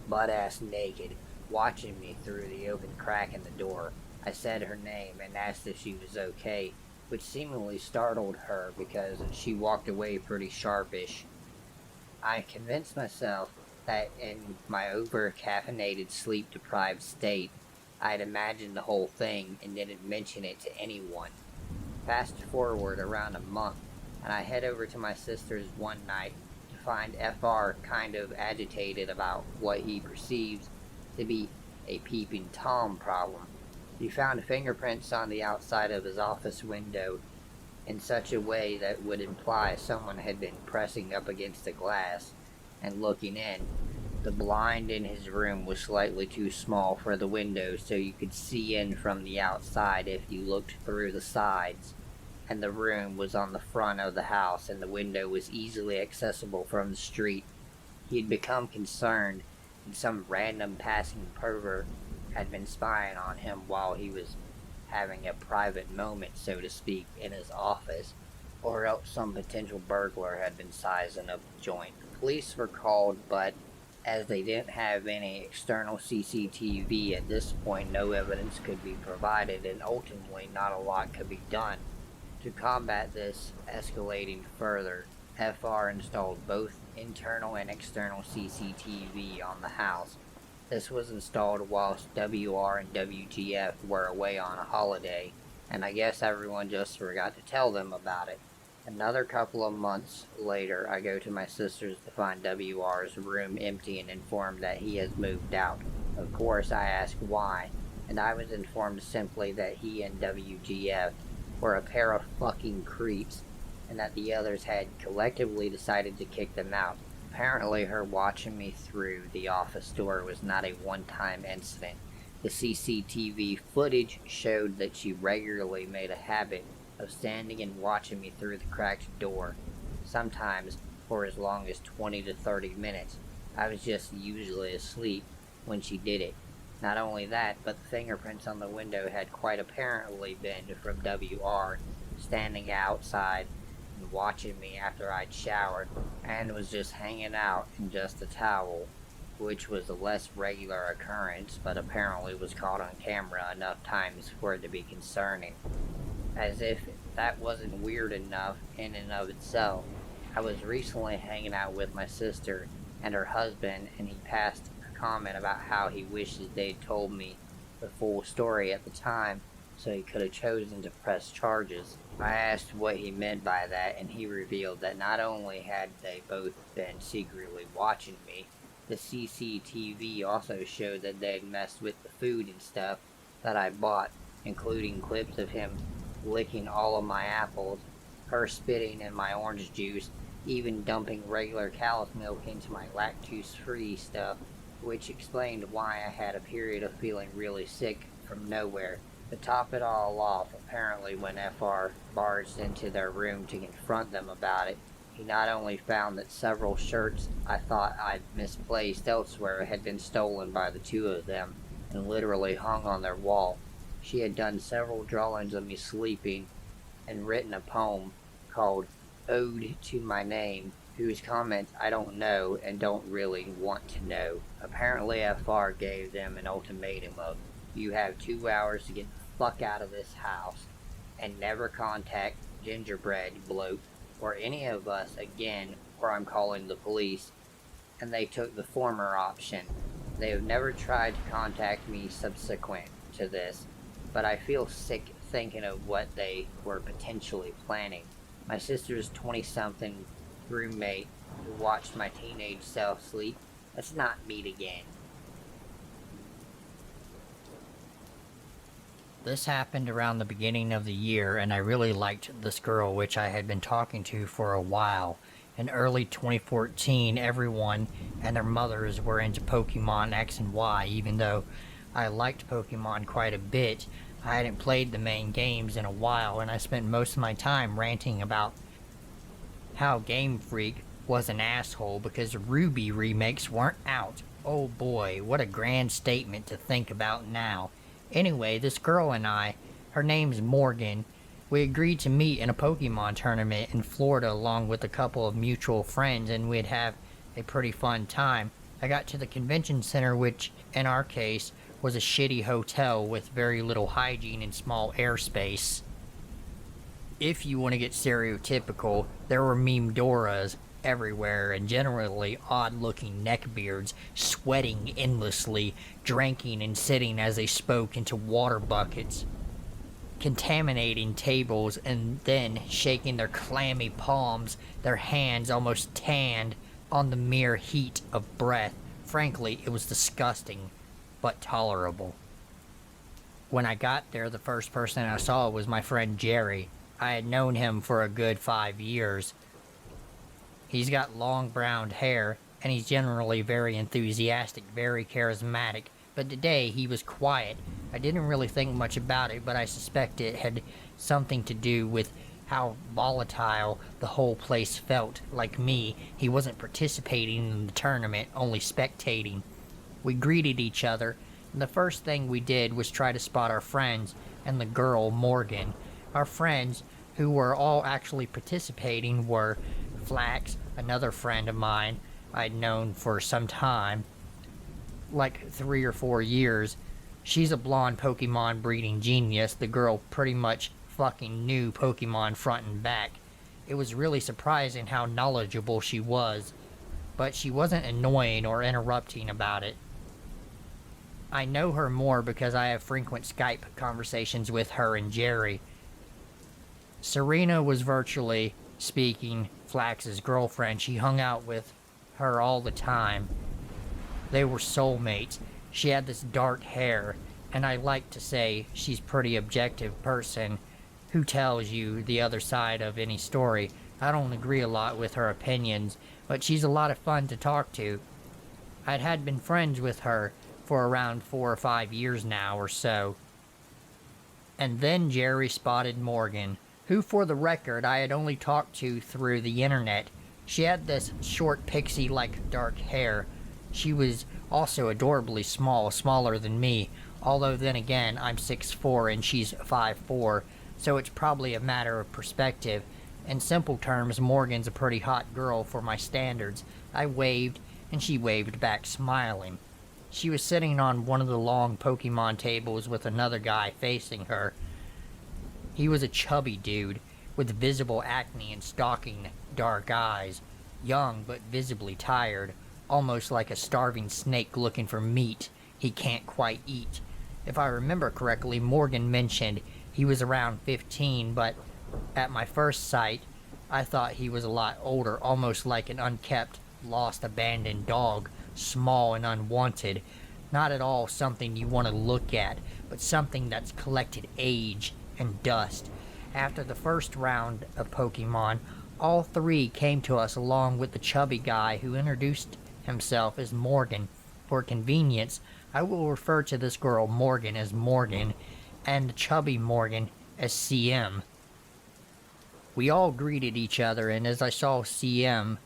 butt-ass naked, watching me through the open crack in the door. I said her name and asked if she was okay, which seemingly startled her because she walked away pretty sharpish. I convinced myself that in my over-caffeinated, sleep-deprived state, I'd imagined the whole thing and didn't mention it to anyone. Fast forward around a month, and I head over to my sister's one night to find FR kind of agitated about what he perceives to be a peeping Tom problem. He found fingerprints on the outside of his office window in such a way that would imply someone had been pressing up against the glass and looking in. The blind in his room was slightly too small for the window, so you could see in from the outside if you looked through the sides, and the room was on the front of the house and the window was easily accessible from the street. He had become concerned that some random passing pervert had been spying on him while he was having a private moment, so to speak, in his office. or else some potential burglar had been sizing up the joint. The police were called, but as they didn't have any external CCTV at this point, no evidence could be provided, and ultimately not a lot could be done. To combat this escalating further, FR installed both internal and external CCTV on the house. This was installed whilst WR and WGF were away on a holiday, and I guess everyone just forgot to tell them about it. Another couple of months later, I go to my sister's to find WR's room empty and informed that he has moved out. Of course, I asked why, and I was informed simply that he and WGF were a pair of fucking creeps, and that the others had collectively decided to kick them out. Apparently, her watching me through the office door was not a one-time incident. The CCTV footage showed that she regularly made a habit of standing and watching me through the cracked door, sometimes for as long as 20 to 30 minutes. I was just usually asleep when she did it. Not only that, but the fingerprints on the window had quite apparently been from WR, standing outside and watching me after I'd showered, and was just hanging out in just a towel, which was a less regular occurrence, but apparently was caught on camera enough times for it to be concerning. As if that wasn't weird enough in and of itself, I was recently hanging out with my sister and her husband, and he passed a comment about how he wishes they'd told me the full story at the time, so he could have chosen to press charges. I asked what he meant by that, and he revealed that not only had they both been secretly watching me, the CCTV also showed that they had messed with the food and stuff that I bought, including clips of him licking all of my apples, her spitting in my orange juice, even dumping regular cow's milk into my lactose-free stuff, which explained why I had a period of feeling really sick from nowhere. To top it all off, apparently when FR barged into their room to confront them about it, he not only found that several shirts I thought I'd misplaced elsewhere had been stolen by the two of them and literally hung on their wall. She had done several drawings of me sleeping and written a poem called Ode to My Name, whose comments I don't know and don't really want to know. Apparently FR gave them an ultimatum of, you have 2 hours to get the fuck out of this house and never contact Gingerbread Bloke or any of us again, or I'm calling the police. And they took the former option. They have never tried to contact me subsequent to this, but I feel sick thinking of what they were potentially planning. My sister's 20-something roommate who watched my teenage self sleep. Let's not meet again. This happened around the beginning of the year, and I really liked this girl, which I had been talking to for a while. In early 2014, everyone and their mothers were into Pokemon X and Y. Even though I liked Pokemon quite a bit, I hadn't played the main games in a while, and I spent most of my time ranting about how Game Freak was an asshole because Ruby remakes weren't out. Oh boy, what a grand statement to think about now. Anyway, this girl and I, her name's Morgan, we agreed to meet in a Pokemon tournament in Florida along with a couple of mutual friends, and we'd have a pretty fun time. I got to the convention center, which, in our case, was a shitty hotel with very little hygiene and small airspace. If you want to get stereotypical, there were meme-doras everywhere, and generally odd-looking neckbeards sweating endlessly, drinking and sitting as they spoke into water buckets, contaminating tables, and then shaking their clammy palms, their hands almost tanned on the mere heat of breath. Frankly, it was disgusting, but tolerable. When I got there, the first person I saw was my friend Jerry. I had known him for a good 5 years. He's got long brown hair, and he's generally very enthusiastic, very charismatic, but today he was quiet. I didn't really think much about it, but I suspect it had something to do with how volatile the whole place felt. Like me, he wasn't participating in the tournament, only spectating. We greeted each other, and the first thing we did was try to spot our friends and the girl, Morgan. Our friends who were all actually participating were Flax, another friend of mine I'd known for some time, like 3 or 4 years. She's a blonde Pokemon breeding genius. The girl pretty much fucking knew Pokemon front and back. It was really surprising how knowledgeable she was, but she wasn't annoying or interrupting about it. I know her more because I have frequent Skype conversations with her and Jerry. Serena was virtually speaking Flax's girlfriend. She hung out with her all the time. They were soulmates. She had this dark hair, and I like to say she's a pretty objective person who tells you the other side of any story. I don't agree a lot with her opinions, but she's a lot of fun to talk to. Had been friends with her for around 4 or 5 years now or so. And then Jerry spotted Morgan, who for the record I had only talked to through the internet. She had this short pixie-like dark hair. She was also adorably small, smaller than me, although then again I'm 6'4" and she's 5'4", so it's probably a matter of perspective. In simple terms, Morgan's a pretty hot girl for my standards. I waved, and she waved back smiling. She was sitting on one of the long Pokemon tables with another guy facing her. He was a chubby dude with visible acne and stalking dark eyes, young but visibly tired, almost like a starving snake looking for meat he can't quite eat. If I remember correctly, Morgan mentioned he was around 15, but at my first sight, I thought he was a lot older, almost like an unkept, lost, abandoned dog, small and unwanted. Not at all something you want to look at, but something that's collected age and dust. After the first round of Pokemon, all three came to us along with the chubby guy who introduced himself as Morgan. For convenience, I will refer to this girl Morgan as Morgan, and the chubby Morgan as CM. We all greeted each other, and as I saw CM,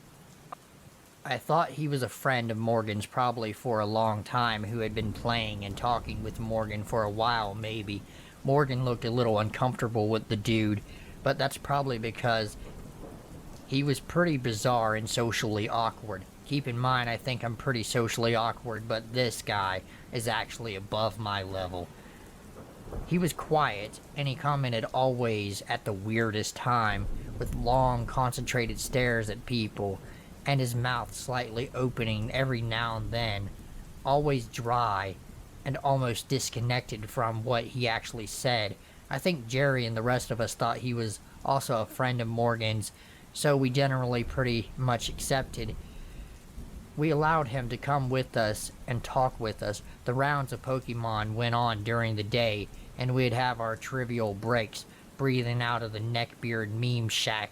I thought he was a friend of Morgan's probably for a long time, who had been playing and talking with Morgan for a while maybe. Morgan looked a little uncomfortable with the dude, but that's probably because he was pretty bizarre and socially awkward. Keep in mind, I think I'm pretty socially awkward, but this guy is actually above my level. He was quiet, and he commented always at the weirdest time, with long, concentrated stares at people, and his mouth slightly opening every now and then, always dry, and almost disconnected from what he actually said. I think Jerry and the rest of us thought he was also a friend of Morgan's, so we generally pretty much accepted. We allowed him to come with us and talk with us. The rounds of Pokemon went on during the day, and we'd have our trivial breaks, breathing out of the neckbeard meme shack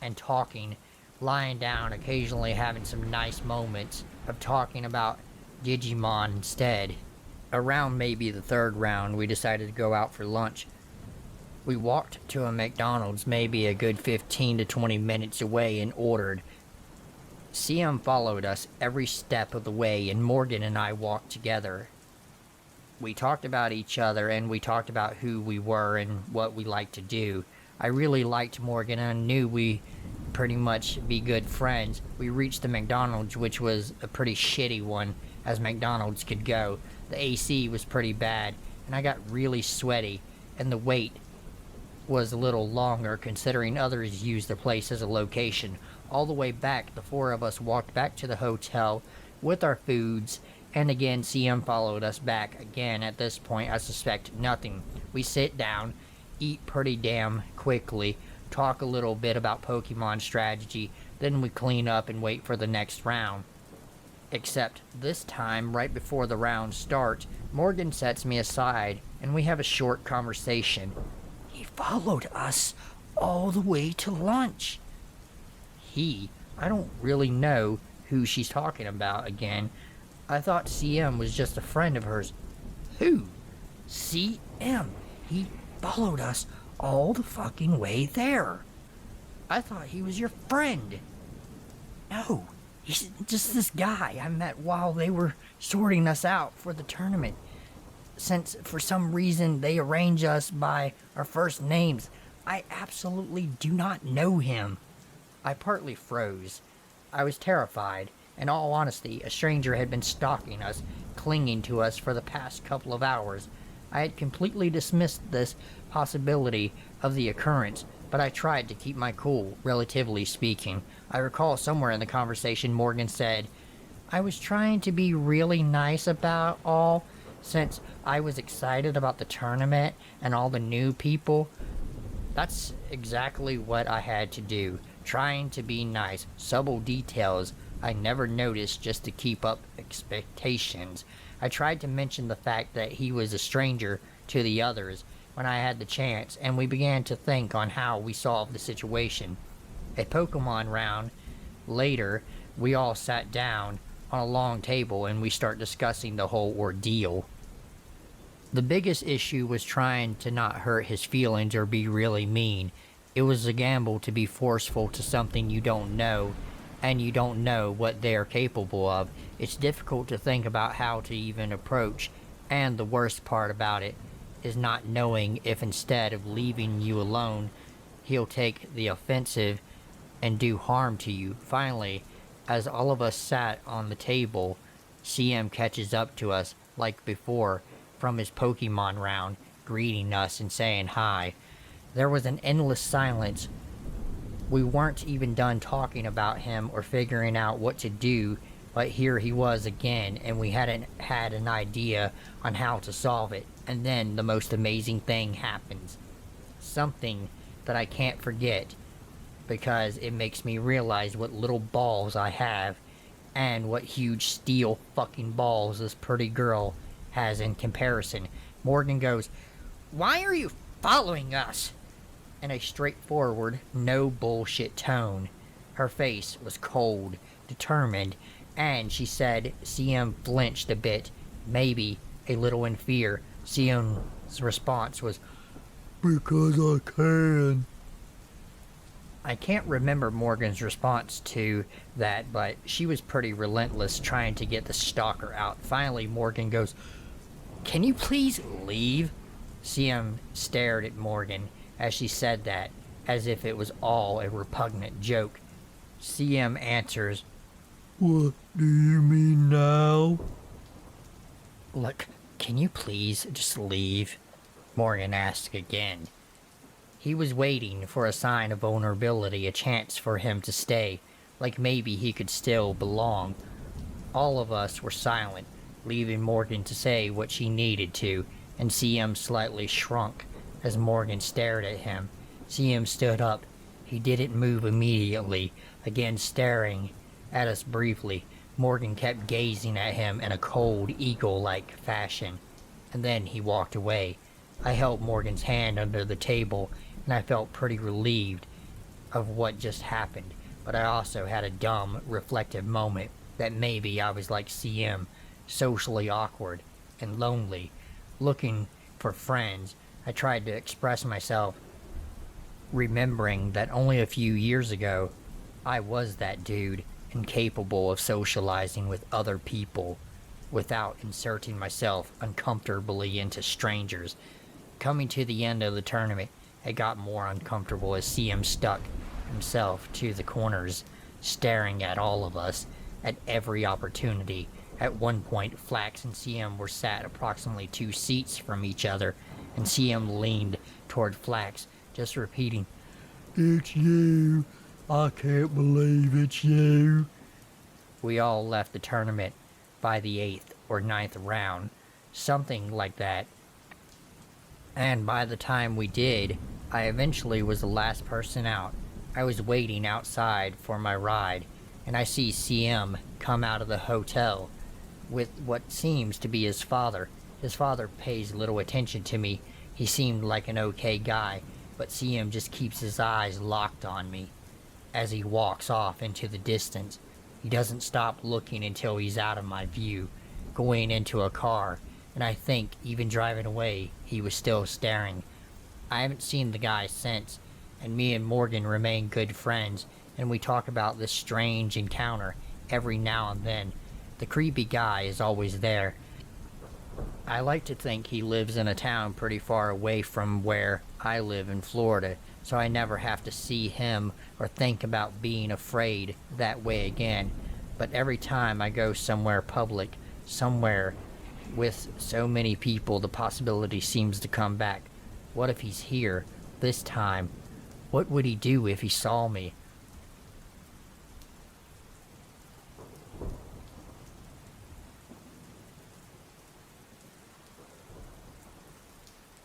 and talking, lying down, occasionally having some nice moments of talking about Digimon instead. Around maybe the third round, we decided to go out for lunch. We walked to a McDonald's maybe a good 15 to 20 minutes away and ordered. CM followed us every step of the way, and Morgan and I walked together. We talked about each other, and we talked about who we were and what we liked to do. I really liked Morgan, and I knew we pretty much be good friends. We reached the McDonald's, which was a pretty shitty one, as McDonald's could go. The AC was pretty bad, and I got really sweaty, and the wait was a little longer considering others used the place as a location. All the way back, the four of us walked back to the hotel with our foods, and again CM followed us back. Again, at this point, I suspect nothing. We sit down, eat pretty damn quickly, talk a little bit about Pokemon strategy, then we clean up and wait for the next round. Except this time, right before the round starts, Morgan sets me aside, and we have a short conversation. He followed us all the way to lunch. I don't really know who she's talking about again. I thought CM was just a friend of hers. Who? CM. He followed us all the fucking way there. I thought he was your friend. No, he's just this guy I met while they were sorting us out for the tournament. Since for some reason they arrange us by our first names, I absolutely do not know him. I partly froze. I was terrified. In all honesty, a stranger had been stalking us, clinging to us for the past couple of hours. I had completely dismissed this possibility of the occurrence, but I tried to keep my cool, relatively speaking. I recall somewhere in the conversation Morgan said, I was trying to be really nice about all, since I was excited about the tournament and all the new people. That's exactly what I had to do, trying to be nice, subtle details I never noticed just to keep up expectations. I tried to mention the fact that he was a stranger to the others when I had the chance, and we began to think on how we solved the situation. A Pokemon round later, we all sat down on a long table and we start discussing the whole ordeal. The biggest issue was trying to not hurt his feelings or be really mean. It was a gamble to be forceful to something you don't know, and you don't know what they are capable of. It's difficult to think about how to even approach, and the worst part about it is not knowing if instead of leaving you alone, he'll take the offensive and do harm to you. Finally, as all of us sat on the table, CM catches up to us like before from his Pokemon round, greeting us and saying hi. There was an endless silence. We weren't even done talking about him or figuring out what to do, but here he was again, and we hadn't had an idea on how to solve it. And then the most amazing thing happens. Something that I can't forget, because it makes me realize what little balls I have, and what huge steel fucking balls this pretty girl has in comparison. Morgan goes, "Why are you following us?" In a straightforward, no bullshit tone. Her face was cold, determined, and she said CM flinched a bit, maybe a little in fear. CM's response was, "Because I can." I can't remember Morgan's response to that, but she was pretty relentless trying to get the stalker out. Finally, Morgan goes, "Can you please leave?" CM stared at Morgan as she said that, as if it was all a repugnant joke. CM answers, "What do you mean now?" "Look, can you please just leave?" Morgan asked again. He was waiting for a sign of vulnerability, a chance for him to stay, like maybe he could still belong. All of us were silent, leaving Morgan to say what she needed to, and CM slightly shrunk as Morgan stared at him. CM stood up. He didn't move immediately, again staring at us briefly. Morgan kept gazing at him in a cold, eagle-like fashion, and then he walked away. I held Morgan's hand under the table, and I felt pretty relieved of what just happened, but I also had a dumb, reflective moment that maybe I was like CM, socially awkward and lonely, looking for friends. I tried to express myself, remembering that only a few years ago, I was that dude, incapable of socializing with other people without inserting myself uncomfortably into strangers. Coming to the end of the tournament, it got more uncomfortable as CM stuck himself to the corners, staring at all of us at every opportunity. At one point, Flax and CM were sat approximately 2 seats from each other, and CM leaned toward Flax, just repeating, "It's you. I can't believe it's you." We all left the tournament by the 8th or 9th round, something like that. And by the time we did, I eventually was the last person out. I was waiting outside for my ride, and I see CM come out of the hotel with what seems to be his father. His father pays little attention to me. He seemed like an okay guy, but CM just keeps his eyes locked on me as he walks off into the distance. He doesn't stop looking until he's out of my view, going into a car, and I think even driving away, he was still staring. I haven't seen the guy since, and me and Morgan remain good friends, and we talk about this strange encounter every now and then. The creepy guy is always there. I like to think he lives in a town pretty far away from where I live in Florida, so I never have to see him or think about being afraid that way again. But every time I go somewhere public, somewhere with so many people, the possibility seems to come back. What if he's here this time? What would he do if he saw me?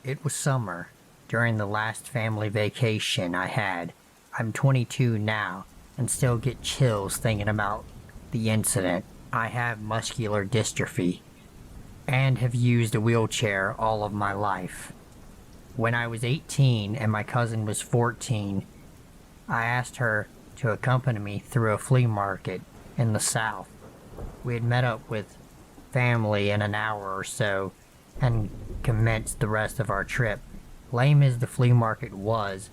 It was summer, during the last family vacation I had. I'm 22 now, and still get chills thinking about the incident. I have muscular dystrophy, and have used a wheelchair all of my life. When I was 18 and my cousin was 14, I asked her to accompany me through a flea market in the South. We had met up with family in an hour or so, and commenced the rest of our trip. Lame as the flea market was,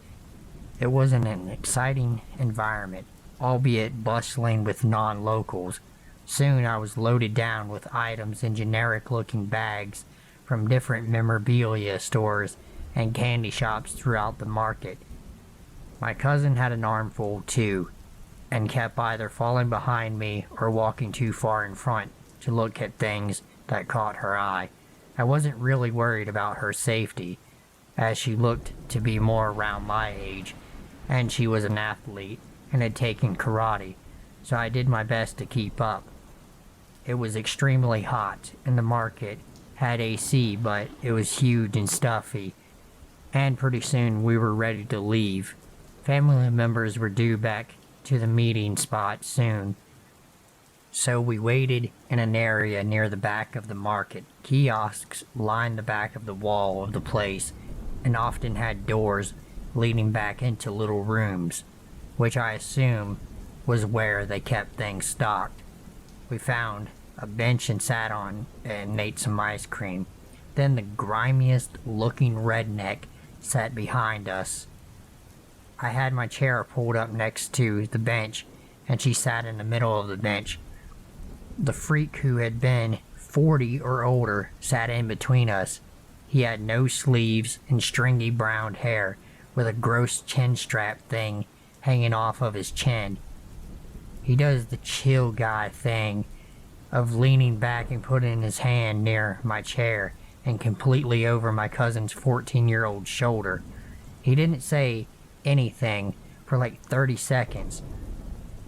it was an exciting environment, albeit bustling with non-locals. Soon I was loaded down with items in generic-looking bags from different memorabilia stores and candy shops throughout the market. My cousin had an armful too, and kept either falling behind me or walking too far in front to look at things that caught her eye. I wasn't really worried about her safety, as she looked to be more around my age, and she was an athlete and had taken karate, so I did my best to keep up. It was extremely hot, and the market had AC, but it was huge and stuffy, and pretty soon we were ready to leave. Family members were due back to the meeting spot soon, so we waited in an area near the back of the market. Kiosks lined the back of the wall of the place, and often had doors leading back into little rooms, which I assume was where they kept things stocked. We found a bench and sat on and ate some ice cream. Then the grimiest looking redneck sat behind us. I had my chair pulled up next to the bench, and she sat in the middle of the bench. The freak, who had been 40 or older, sat in between us. He had no sleeves and stringy brown hair, with a gross chin strap thing hanging off of his chin. He does the chill guy thing of leaning back and putting his hand near my chair and completely over my cousin's 14-year-old shoulder. He didn't say anything for like 30 seconds.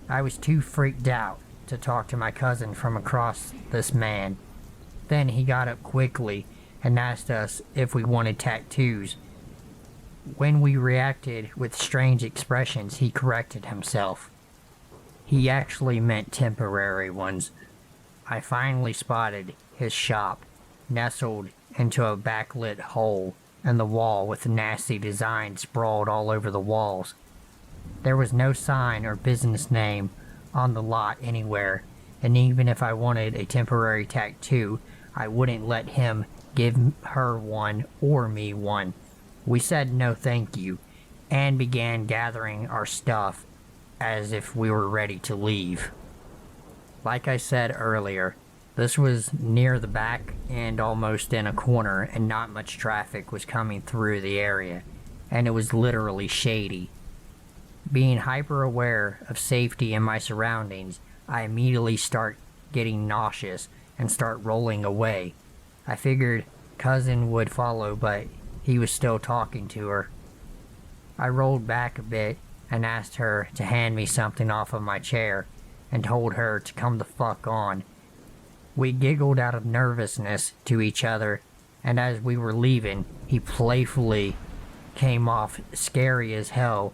I was too freaked out to talk to my cousin from across this man. Then he got up quickly and asked us if we wanted tattoos. When we reacted with strange expressions, he corrected himself. He actually meant temporary ones. I finally spotted his shop, nestled into a backlit hole in the wall with nasty designs sprawled all over the walls. There was no sign or business name on the lot anywhere, and even if I wanted a temporary tattoo, I wouldn't let him give her one or me one. We said no thank you, and began gathering our stuff as if we were ready to leave. Like I said earlier, this was near the back and almost in a corner, and not much traffic was coming through the area, and it was literally shady. Being hyper aware of safety in my surroundings, I immediately start getting nauseous and start rolling away. I figured cousin would follow, but he was still talking to her. I rolled back a bit and asked her to hand me something off of my chair, and told her to come the fuck on. We giggled out of nervousness to each other, and as we were leaving, he playfully came off scary as hell,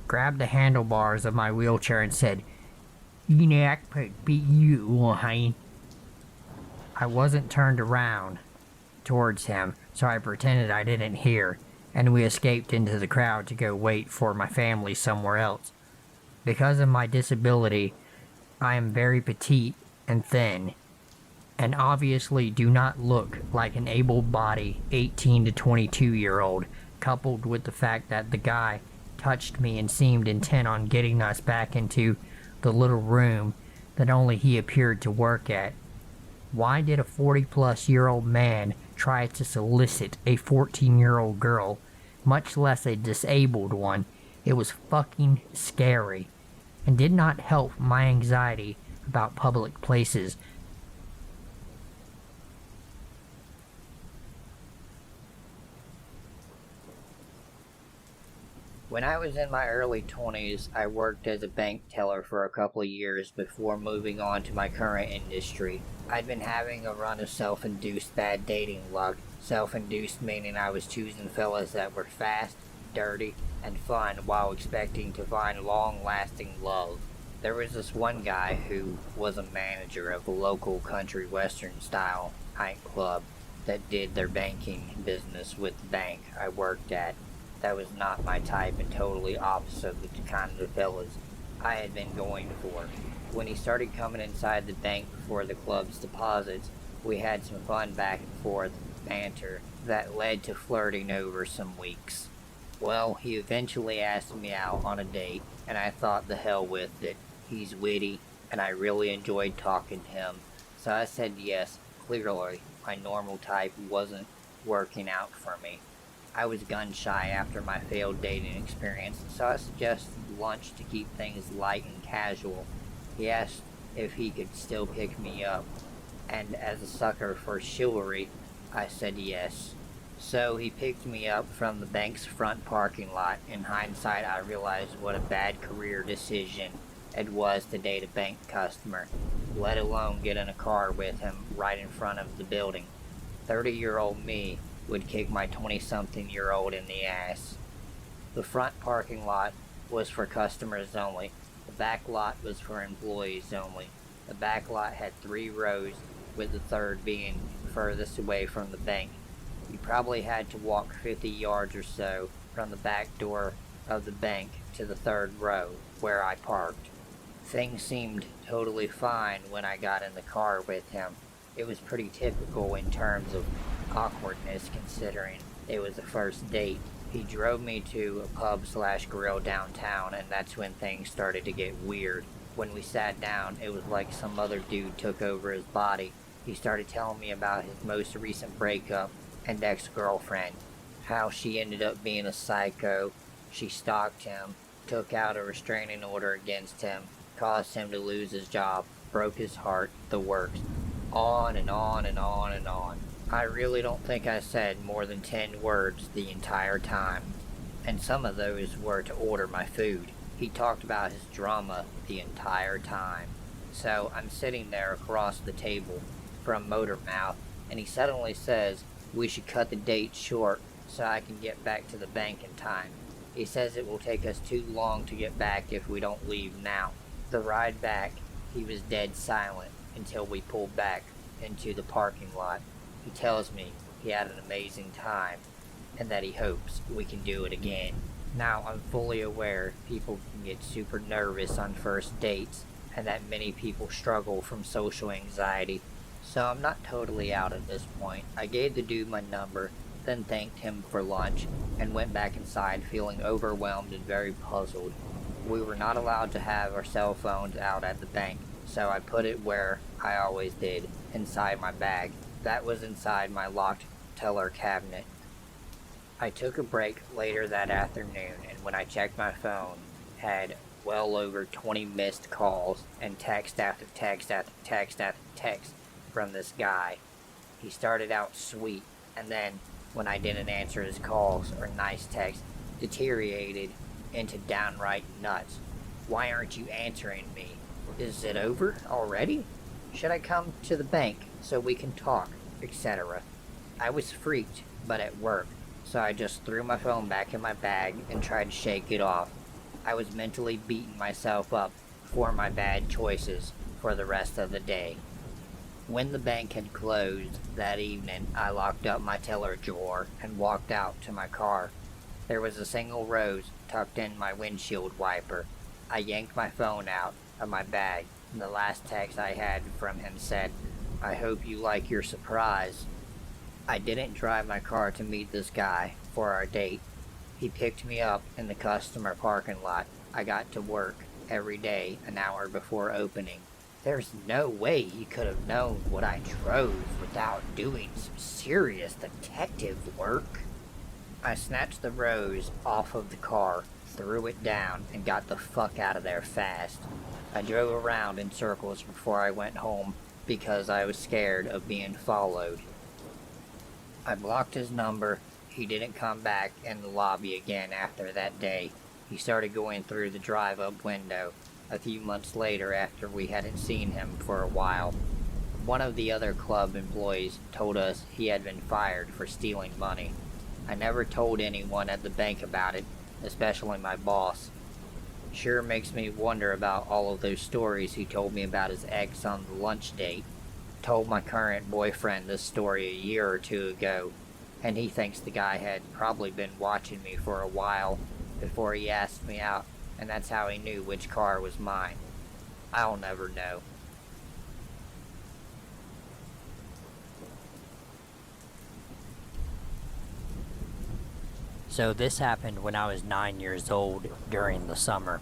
grabbed the handlebars of my wheelchair and said, "You know, I could beat you, honey." I wasn't turned around towards him, so I pretended I didn't hear, and we escaped into the crowd to go wait for my family somewhere else. Because of my disability, I am very petite and thin, and obviously do not look like an able-bodied 18 to 22-year-old, coupled with the fact that the guy touched me and seemed intent on getting us back into the little room that only he appeared to work at. Why did a 40-plus-year-old man try to solicit a 14-year-old girl much less a disabled one. It was fucking scary, and did not help my anxiety about public places. When I was in my early 20s, I worked as a bank teller for a couple of years before moving on to my current industry. I'd been having a run of self-induced bad dating luck. Self-induced meaning I was choosing fellas that were fast, dirty, and fun while expecting to find long-lasting love. There was this one guy who was a manager of a local country western style nightclub that did their banking business with the bank I worked at. That was not my type and totally opposite of the kind of fellas I had been going for. When he started coming inside the bank for the club's deposits, we had some fun back and forth banter that led to flirting over some weeks. Well, he eventually asked me out on a date, and I thought the hell with it. He's witty, and I really enjoyed talking to him, so I said yes. Clearly, my normal type wasn't working out for me. I was gun-shy after my failed dating experience, so I suggested lunch to keep things light and casual. He asked if he could still pick me up, and as a sucker for chivalry, I said yes. So he picked me up from the bank's front parking lot. In hindsight, I realized what a bad career decision it was to date a bank customer, let alone get in a car with him right in front of the building. 30-year-old me would kick my 20-something-year-old in the ass. The front parking lot was for customers only. The back lot was for employees only. The back lot had 3 rows, with the third being furthest away from the bank. You probably had to walk 50 yards or so from the back door of the bank to the third row, where I parked. Things seemed totally fine when I got in the car with him. It was pretty typical in terms of awkwardness considering it was a first date. He drove me to a pub/grill downtown, and that's when things started to get weird. When we sat down, it was like some other dude took over his body. He started telling me about his most recent breakup and ex-girlfriend, how she ended up being a psycho. She stalked him, took out a restraining order against him, caused him to lose his job, broke his heart, the works. On and on and on and on. I really don't think I said more than 10 words the entire time, and some of those were to order my food. He talked about his drama the entire time. So I'm sitting there across the table from Motormouth, and he suddenly says we should cut the date short so I can get back to the bank in time. He says it will take us too long to get back if we don't leave now. The ride back, he was dead silent until we pulled back into the parking lot. He tells me he had an amazing time and that he hopes we can do it again. Now, I'm fully aware people can get super nervous on first dates and that many people struggle from social anxiety, so I'm not totally out at this point. I gave the dude my number, then thanked him for lunch, and went back inside feeling overwhelmed and very puzzled. We were not allowed to have our cell phones out at the bank, so I put it where I always did, inside my bag. That was inside my locked teller cabinet. I took a break later that afternoon, and when I checked my phone, had well over 20 missed calls and text after text after text after text from this guy. He started out sweet, and then, when I didn't answer his calls or nice texts, deteriorated into downright nuts. Why aren't you answering me? Is it over already? Should I come to the bank so we can talk, etc.? I was freaked, but at work, so I just threw my phone back in my bag and tried to shake it off. I was mentally beating myself up for my bad choices for the rest of the day. When the bank had closed that evening, I locked up my teller drawer and walked out to my car. There was a single rose tucked in my windshield wiper. I yanked my phone out of my bag, and the last text I had from him said, "I hope you like your surprise." I didn't drive my car to meet this guy for our date. He picked me up in the customer parking lot. I got to work every day an hour before opening. There's no way he could have known what I drove without doing some serious detective work. I snatched the rose off of the car, threw it down, and got the fuck out of there fast. I drove around in circles before I went home because I was scared of being followed. I blocked his number. He didn't come back in the lobby again after that day. He started going through the drive-up window a few months later after we hadn't seen him for a while. One of the other club employees told us he had been fired for stealing money. I never told anyone at the bank about it, especially my boss. Sure makes me wonder about all of those stories he told me about his ex on the lunch date. Told my current boyfriend this story a year or two ago, and he thinks the guy had probably been watching me for a while before he asked me out, and that's how he knew which car was mine. I'll never know. So this happened when I was 9 years old during the summer.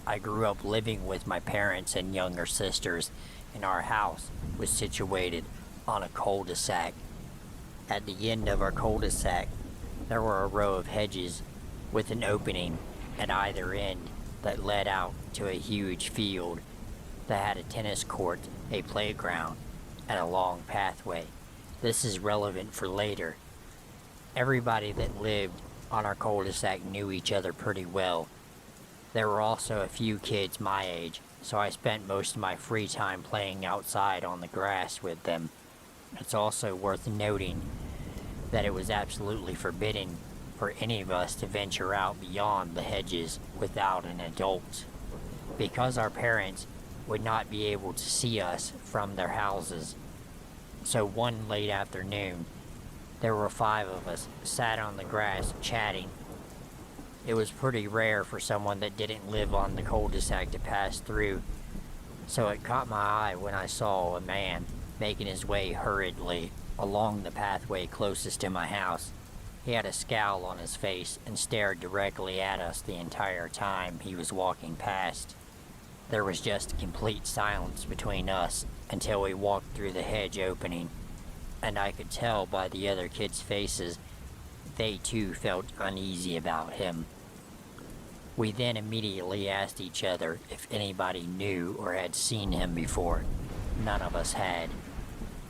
I grew up living with my parents and younger sisters, and our house was situated on a cul-de-sac. At the end of our cul-de-sac, there were a row of hedges with an opening at either end that led out to a huge field that had a tennis court, a playground, and a long pathway. This is relevant for later. Everybody that lived on our cul-de-sac knew each other pretty well. There were also a few kids my age, so I spent most of my free time playing outside on the grass with them. It's also worth noting that it was absolutely forbidden for any of us to venture out beyond the hedges without an adult, because our parents would not be able to see us from their houses. So one late afternoon, there were 5 of us sat on the grass chatting. It was pretty rare for someone that didn't live on the cul-de-sac to pass through, so it caught my eye when I saw a man making his way hurriedly along the pathway closest to my house. He had a scowl on his face and stared directly at us the entire time he was walking past. There was just complete silence between us until we walked through the hedge opening, and I could tell by the other kids' faces they too felt uneasy about him. We then immediately asked each other if anybody knew or had seen him before. None of us had.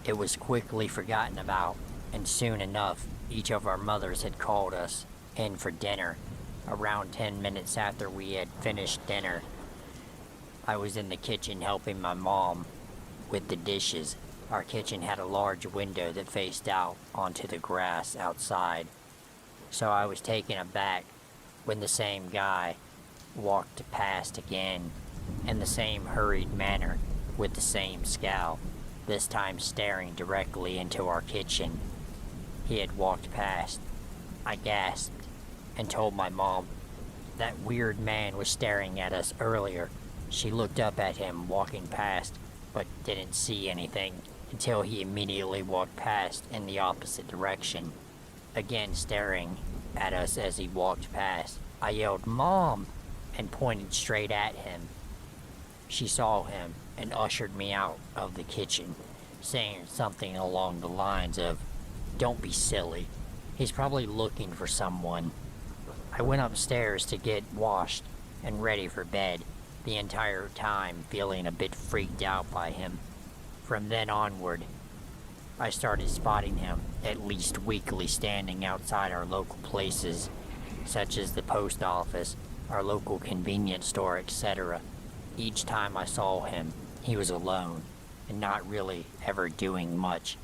It was quickly forgotten about, and soon enough, each of our mothers had called us in for dinner. Around 10 minutes after we had finished dinner, I was in the kitchen helping my mom with the dishes. Our kitchen had a large window that faced out onto the grass outside, so I was taken aback when the same guy walked past again, in the same hurried manner, with the same scowl, this time staring directly into our kitchen. He had walked past. I gasped and told my mom that weird man was staring at us earlier. She looked up at him walking past, but didn't see anything until he immediately walked past in the opposite direction, again staring at us as he walked past. I yelled, "Mom!" and pointed straight at him. She saw him and ushered me out of the kitchen, saying something along the lines of, "Don't be silly. He's probably looking for someone." I went upstairs to get washed and ready for bed, the entire time feeling a bit freaked out by him. From then onward, I started spotting him at least weekly standing outside our local places, such as the post office, our local convenience store, etc. Each time I saw him, he was alone and not really ever doing much,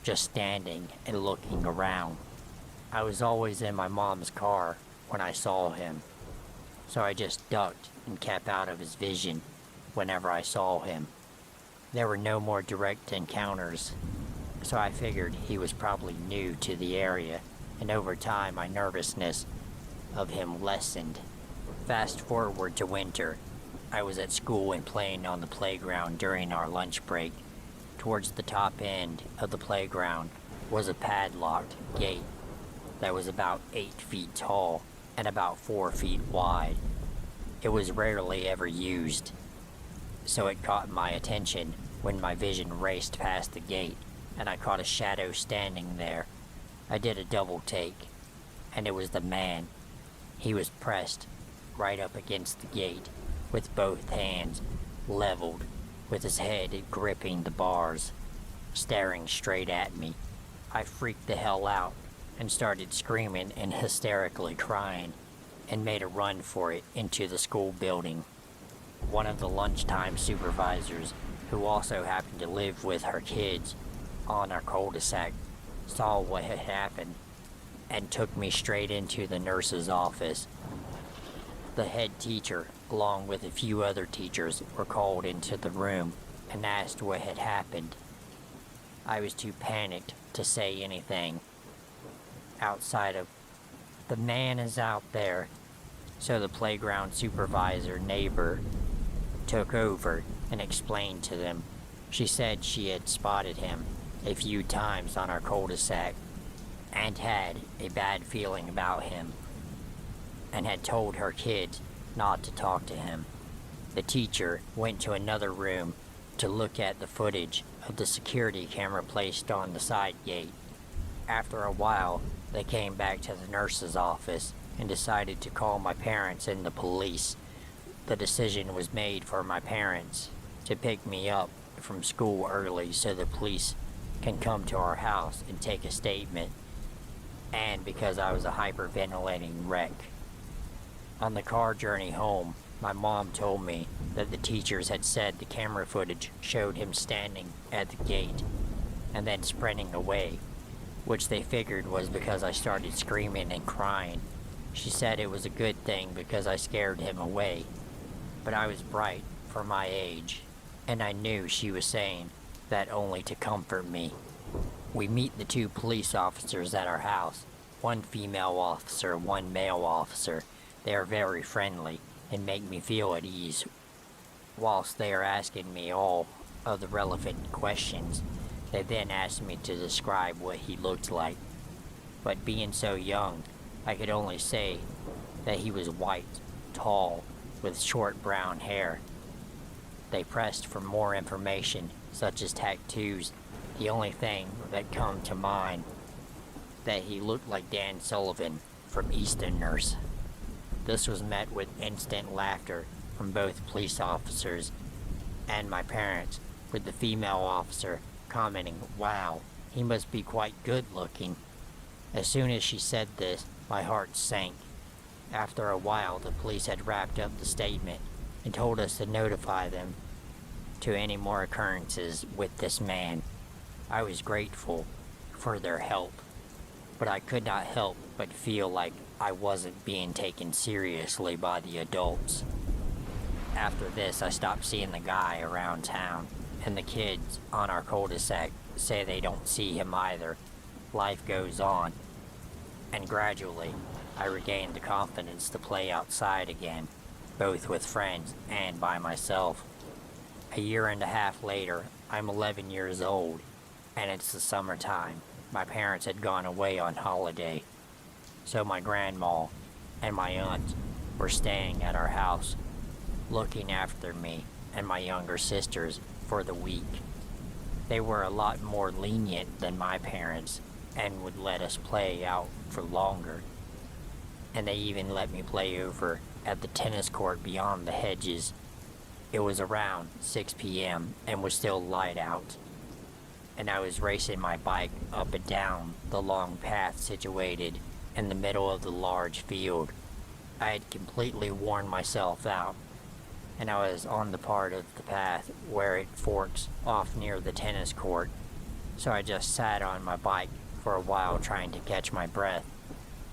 just standing and looking around. I was always in my mom's car when I saw him, so I just ducked and kept out of his vision whenever I saw him. There were no more direct encounters, so I figured he was probably new to the area, and over time my nervousness of him lessened. Fast forward to winter. I was at school and playing on the playground during our lunch break. Towards the top end of the playground was a padlocked gate that was about 8 feet tall and about 4 feet wide. It was rarely ever used, so it caught my attention when my vision raced past the gate and I caught a shadow standing there. I did a double take and it was the man. He was pressed right up against the gate, with both hands leveled, with his head gripping the bars, staring straight at me. I freaked the hell out and started screaming and hysterically crying, and made a run for it into the school building. One of the lunchtime supervisors, who also happened to live with her kids on our cul-de-sac, saw what had happened and took me straight into the nurse's office. The head teacher, along with a few other teachers, were called into the room and asked what had happened. I was too panicked to say anything outside of, "The man is out there." So the playground supervisor neighbor took over and explained to them. She said she had spotted him a few times on our cul-de-sac and had a bad feeling about him, and had told her kids not to talk to him. The teacher went to another room to look at the footage of the security camera placed on the side gate. After a while, they came back to the nurse's office and decided to call my parents and the police. The decision was made for my parents to pick me up from school early so the police can come to our house and take a statement, and because I was a hyperventilating wreck. On the car journey home, my mom told me that the teachers had said the camera footage showed him standing at the gate and then sprinting away, which they figured was because I started screaming and crying. She said it was a good thing because I scared him away, but I was bright for my age, and I knew she was saying that only to comfort me. We meet the two police officers at our house, one female officer, one male officer. They are very friendly and make me feel at ease. Whilst they are asking me all of the relevant questions, they then asked me to describe what he looked like. But being so young, I could only say that he was white, tall, with short brown hair. They pressed for more information, such as tattoos. The only thing that come to mind, that he looked like Dan Sullivan from Easterners. This was met with instant laughter from both police officers and my parents, with the female officer commenting, "Wow, he must be quite good looking." As soon as she said this, my heart sank. After a while, the police had wrapped up the statement and told us to notify them to any more occurrences with this man. I was grateful for their help, but I could not help but feel like I wasn't being taken seriously by the adults. After this, I stopped seeing the guy around town, and the kids on our cul-de-sac say they don't see him either. Life goes on, and gradually, I regained the confidence to play outside again, both with friends and by myself. A year and a half later, I'm 11 years old, and it's the summertime. My parents had gone away on holiday, so my grandma and my aunt were staying at our house, looking after me and my younger sisters for the week. They were a lot more lenient than my parents and would let us play out for longer. And they even let me play over at the tennis court beyond the hedges. It was around 6 p.m. and was still light out, and I was racing my bike up and down the long path situated in the middle of the large field. I had completely worn myself out, and I was on the part of the path where it forks off near the tennis court, so I just sat on my bike for a while trying to catch my breath,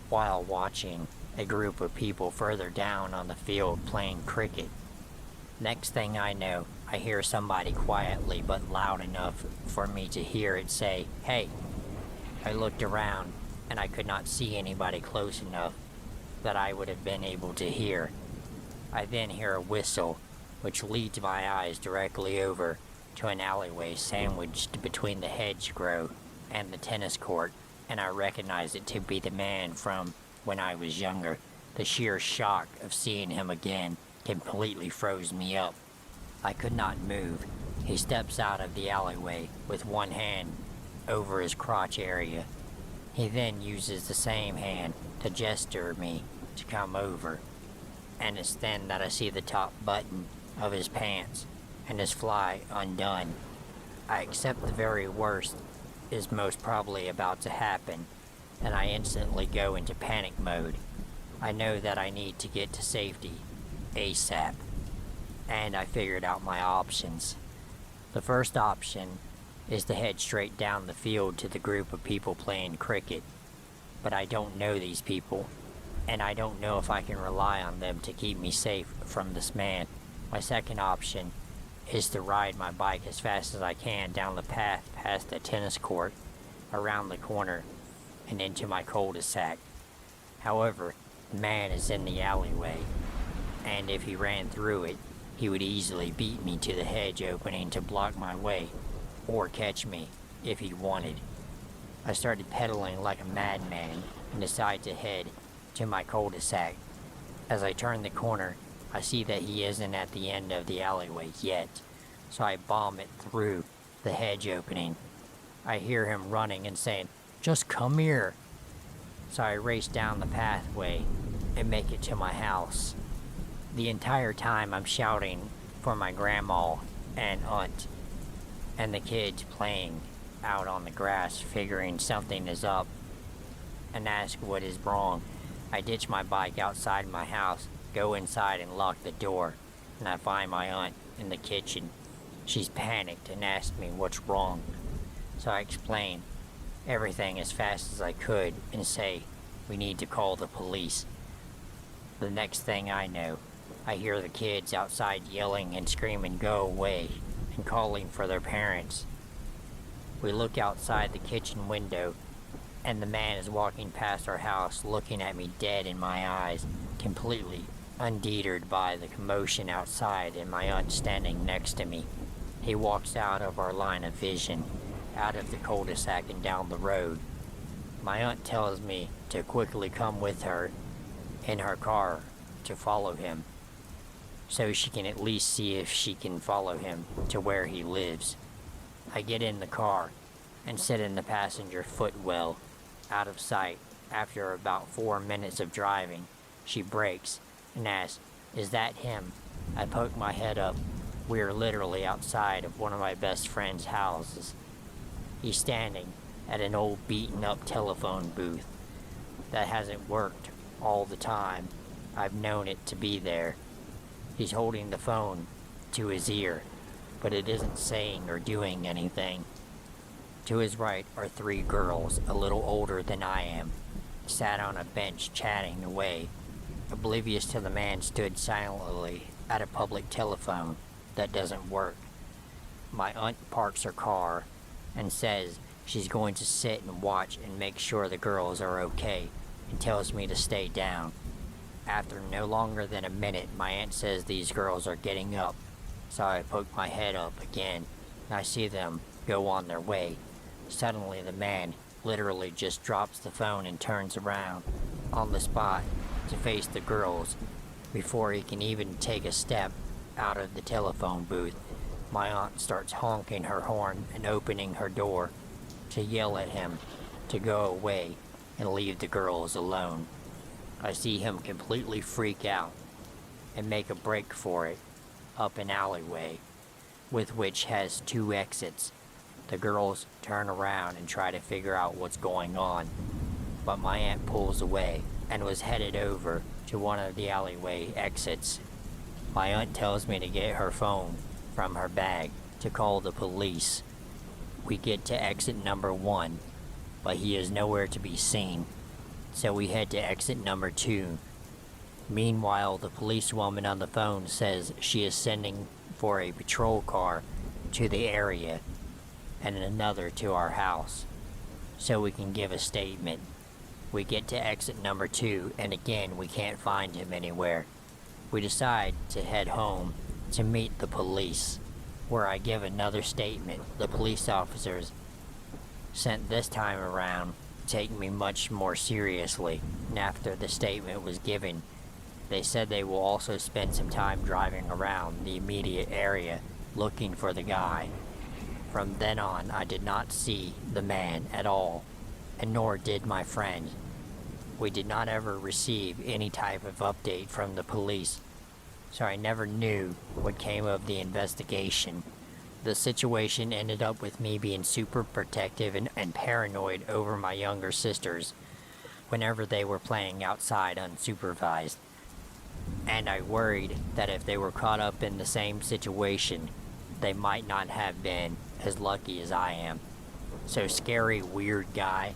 while watching a group of people further down on the field playing cricket. Next thing I know, I hear somebody quietly but loud enough for me to hear it say, "Hey." I looked around, and I could not see anybody close enough that I would have been able to hear. I then hear a whistle, which leads my eyes directly over to an alleyway sandwiched between the hedgerow and the tennis court, and I recognize it to be the man from when I was younger. The sheer shock of seeing him again completely froze me up. I could not move. He steps out of the alleyway with one hand over his crotch area He then uses the same hand to gesture me to come over, and it's then that I see the top button of his pants and his fly undone. I accept the very worst is most probably about to happen, and I instantly go into panic mode. I know that I need to get to safety ASAP, and I figured out my options. The first option is to head straight down the field to the group of people playing cricket, but I don't know these people, and I don't know if I can rely on them to keep me safe from this man. My second option is to ride my bike as fast as I can down the path past the tennis court, around the corner, and into my cul-de-sac. However, the man is in the alleyway, and if he ran through it, he would easily beat me to the hedge opening to block my way, or catch me if he wanted. I started pedaling like a madman and decided to head to my cul-de-sac. As I turn the corner, I see that he isn't at the end of the alleyway yet, so I bomb it through the hedge opening. I hear him running and saying, "Just come here." So I race down the pathway and make it to my house. The entire time I'm shouting for my grandma and aunt, and the kids playing out on the grass figuring something is up and ask what is wrong. I ditch my bike outside my house, go inside and lock the door, and I find my aunt in the kitchen. She's panicked and asks me what's wrong. So I explain everything as fast as I could and say we need to call the police. The next thing I know, I hear the kids outside yelling and screaming go away and calling for their parents. We look outside the kitchen window, and the man is walking past our house looking at me dead in my eyes, completely undeterred by the commotion outside and my aunt standing next to me. He walks out of our line of vision, out of the cul-de-sac and down the road. My aunt tells me to quickly come with her in her car to follow him, so she can at least see if she can follow him to where he lives. I get in the car and sit in the passenger footwell, out of sight. After about 4 minutes of driving, she brakes and asks, "Is that him?" I poke my head up. We are literally outside of one of my best friend's houses. He's standing at an old beaten up telephone booth that hasn't worked all the time I've known it to be there. He's holding the phone to his ear, but it isn't saying or doing anything. To his right are 3 girls, a little older than I am, sat on a bench chatting away. Oblivious to the man stood silently at a public telephone that doesn't work. My aunt parks her car and says she's going to sit and watch and make sure the girls are okay, and tells me to stay down. After no longer than a minute, my aunt says these girls are getting up, so I poke my head up again, and I see them go on their way. Suddenly the man literally just drops the phone and turns around on the spot to face the girls. Before he can even take a step out of the telephone booth, my aunt starts honking her horn and opening her door to yell at him to go away and leave the girls alone. I see him completely freak out and make a break for it up an alleyway, with which has 2 exits. The girls turn around and try to figure out what's going on, but my aunt pulls away and was headed over to one of the alleyway exits. My aunt tells me to get her phone from her bag to call the police. We get to exit number 1, but he is nowhere to be seen, so we head to exit number 2. Meanwhile, the policewoman on the phone says she is sending for a patrol car to the area and another to our house, so we can give a statement. We get to exit number 2, and again we can't find him anywhere. We decide to head home to meet the police, where I give another statement. The police officers sent this time around take me much more seriously, and after the statement was given, they said they will also spend some time driving around the immediate area looking for the guy. From then on, I did not see the man at all, and nor did my friend. We did not ever receive any type of update from the police, so I never knew what came of the investigation. The situation ended up with me being super protective and paranoid over my younger sisters whenever they were playing outside unsupervised. And I worried that if they were caught up in the same situation, they might not have been as lucky as I am. So scary, weird guy,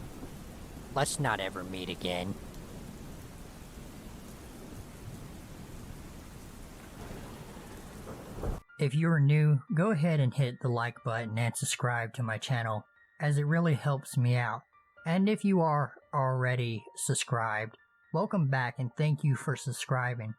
let's not ever meet again. If you are new, go ahead and hit the like button and subscribe to my channel, as it really helps me out. And if you are already subscribed, welcome back and thank you for subscribing.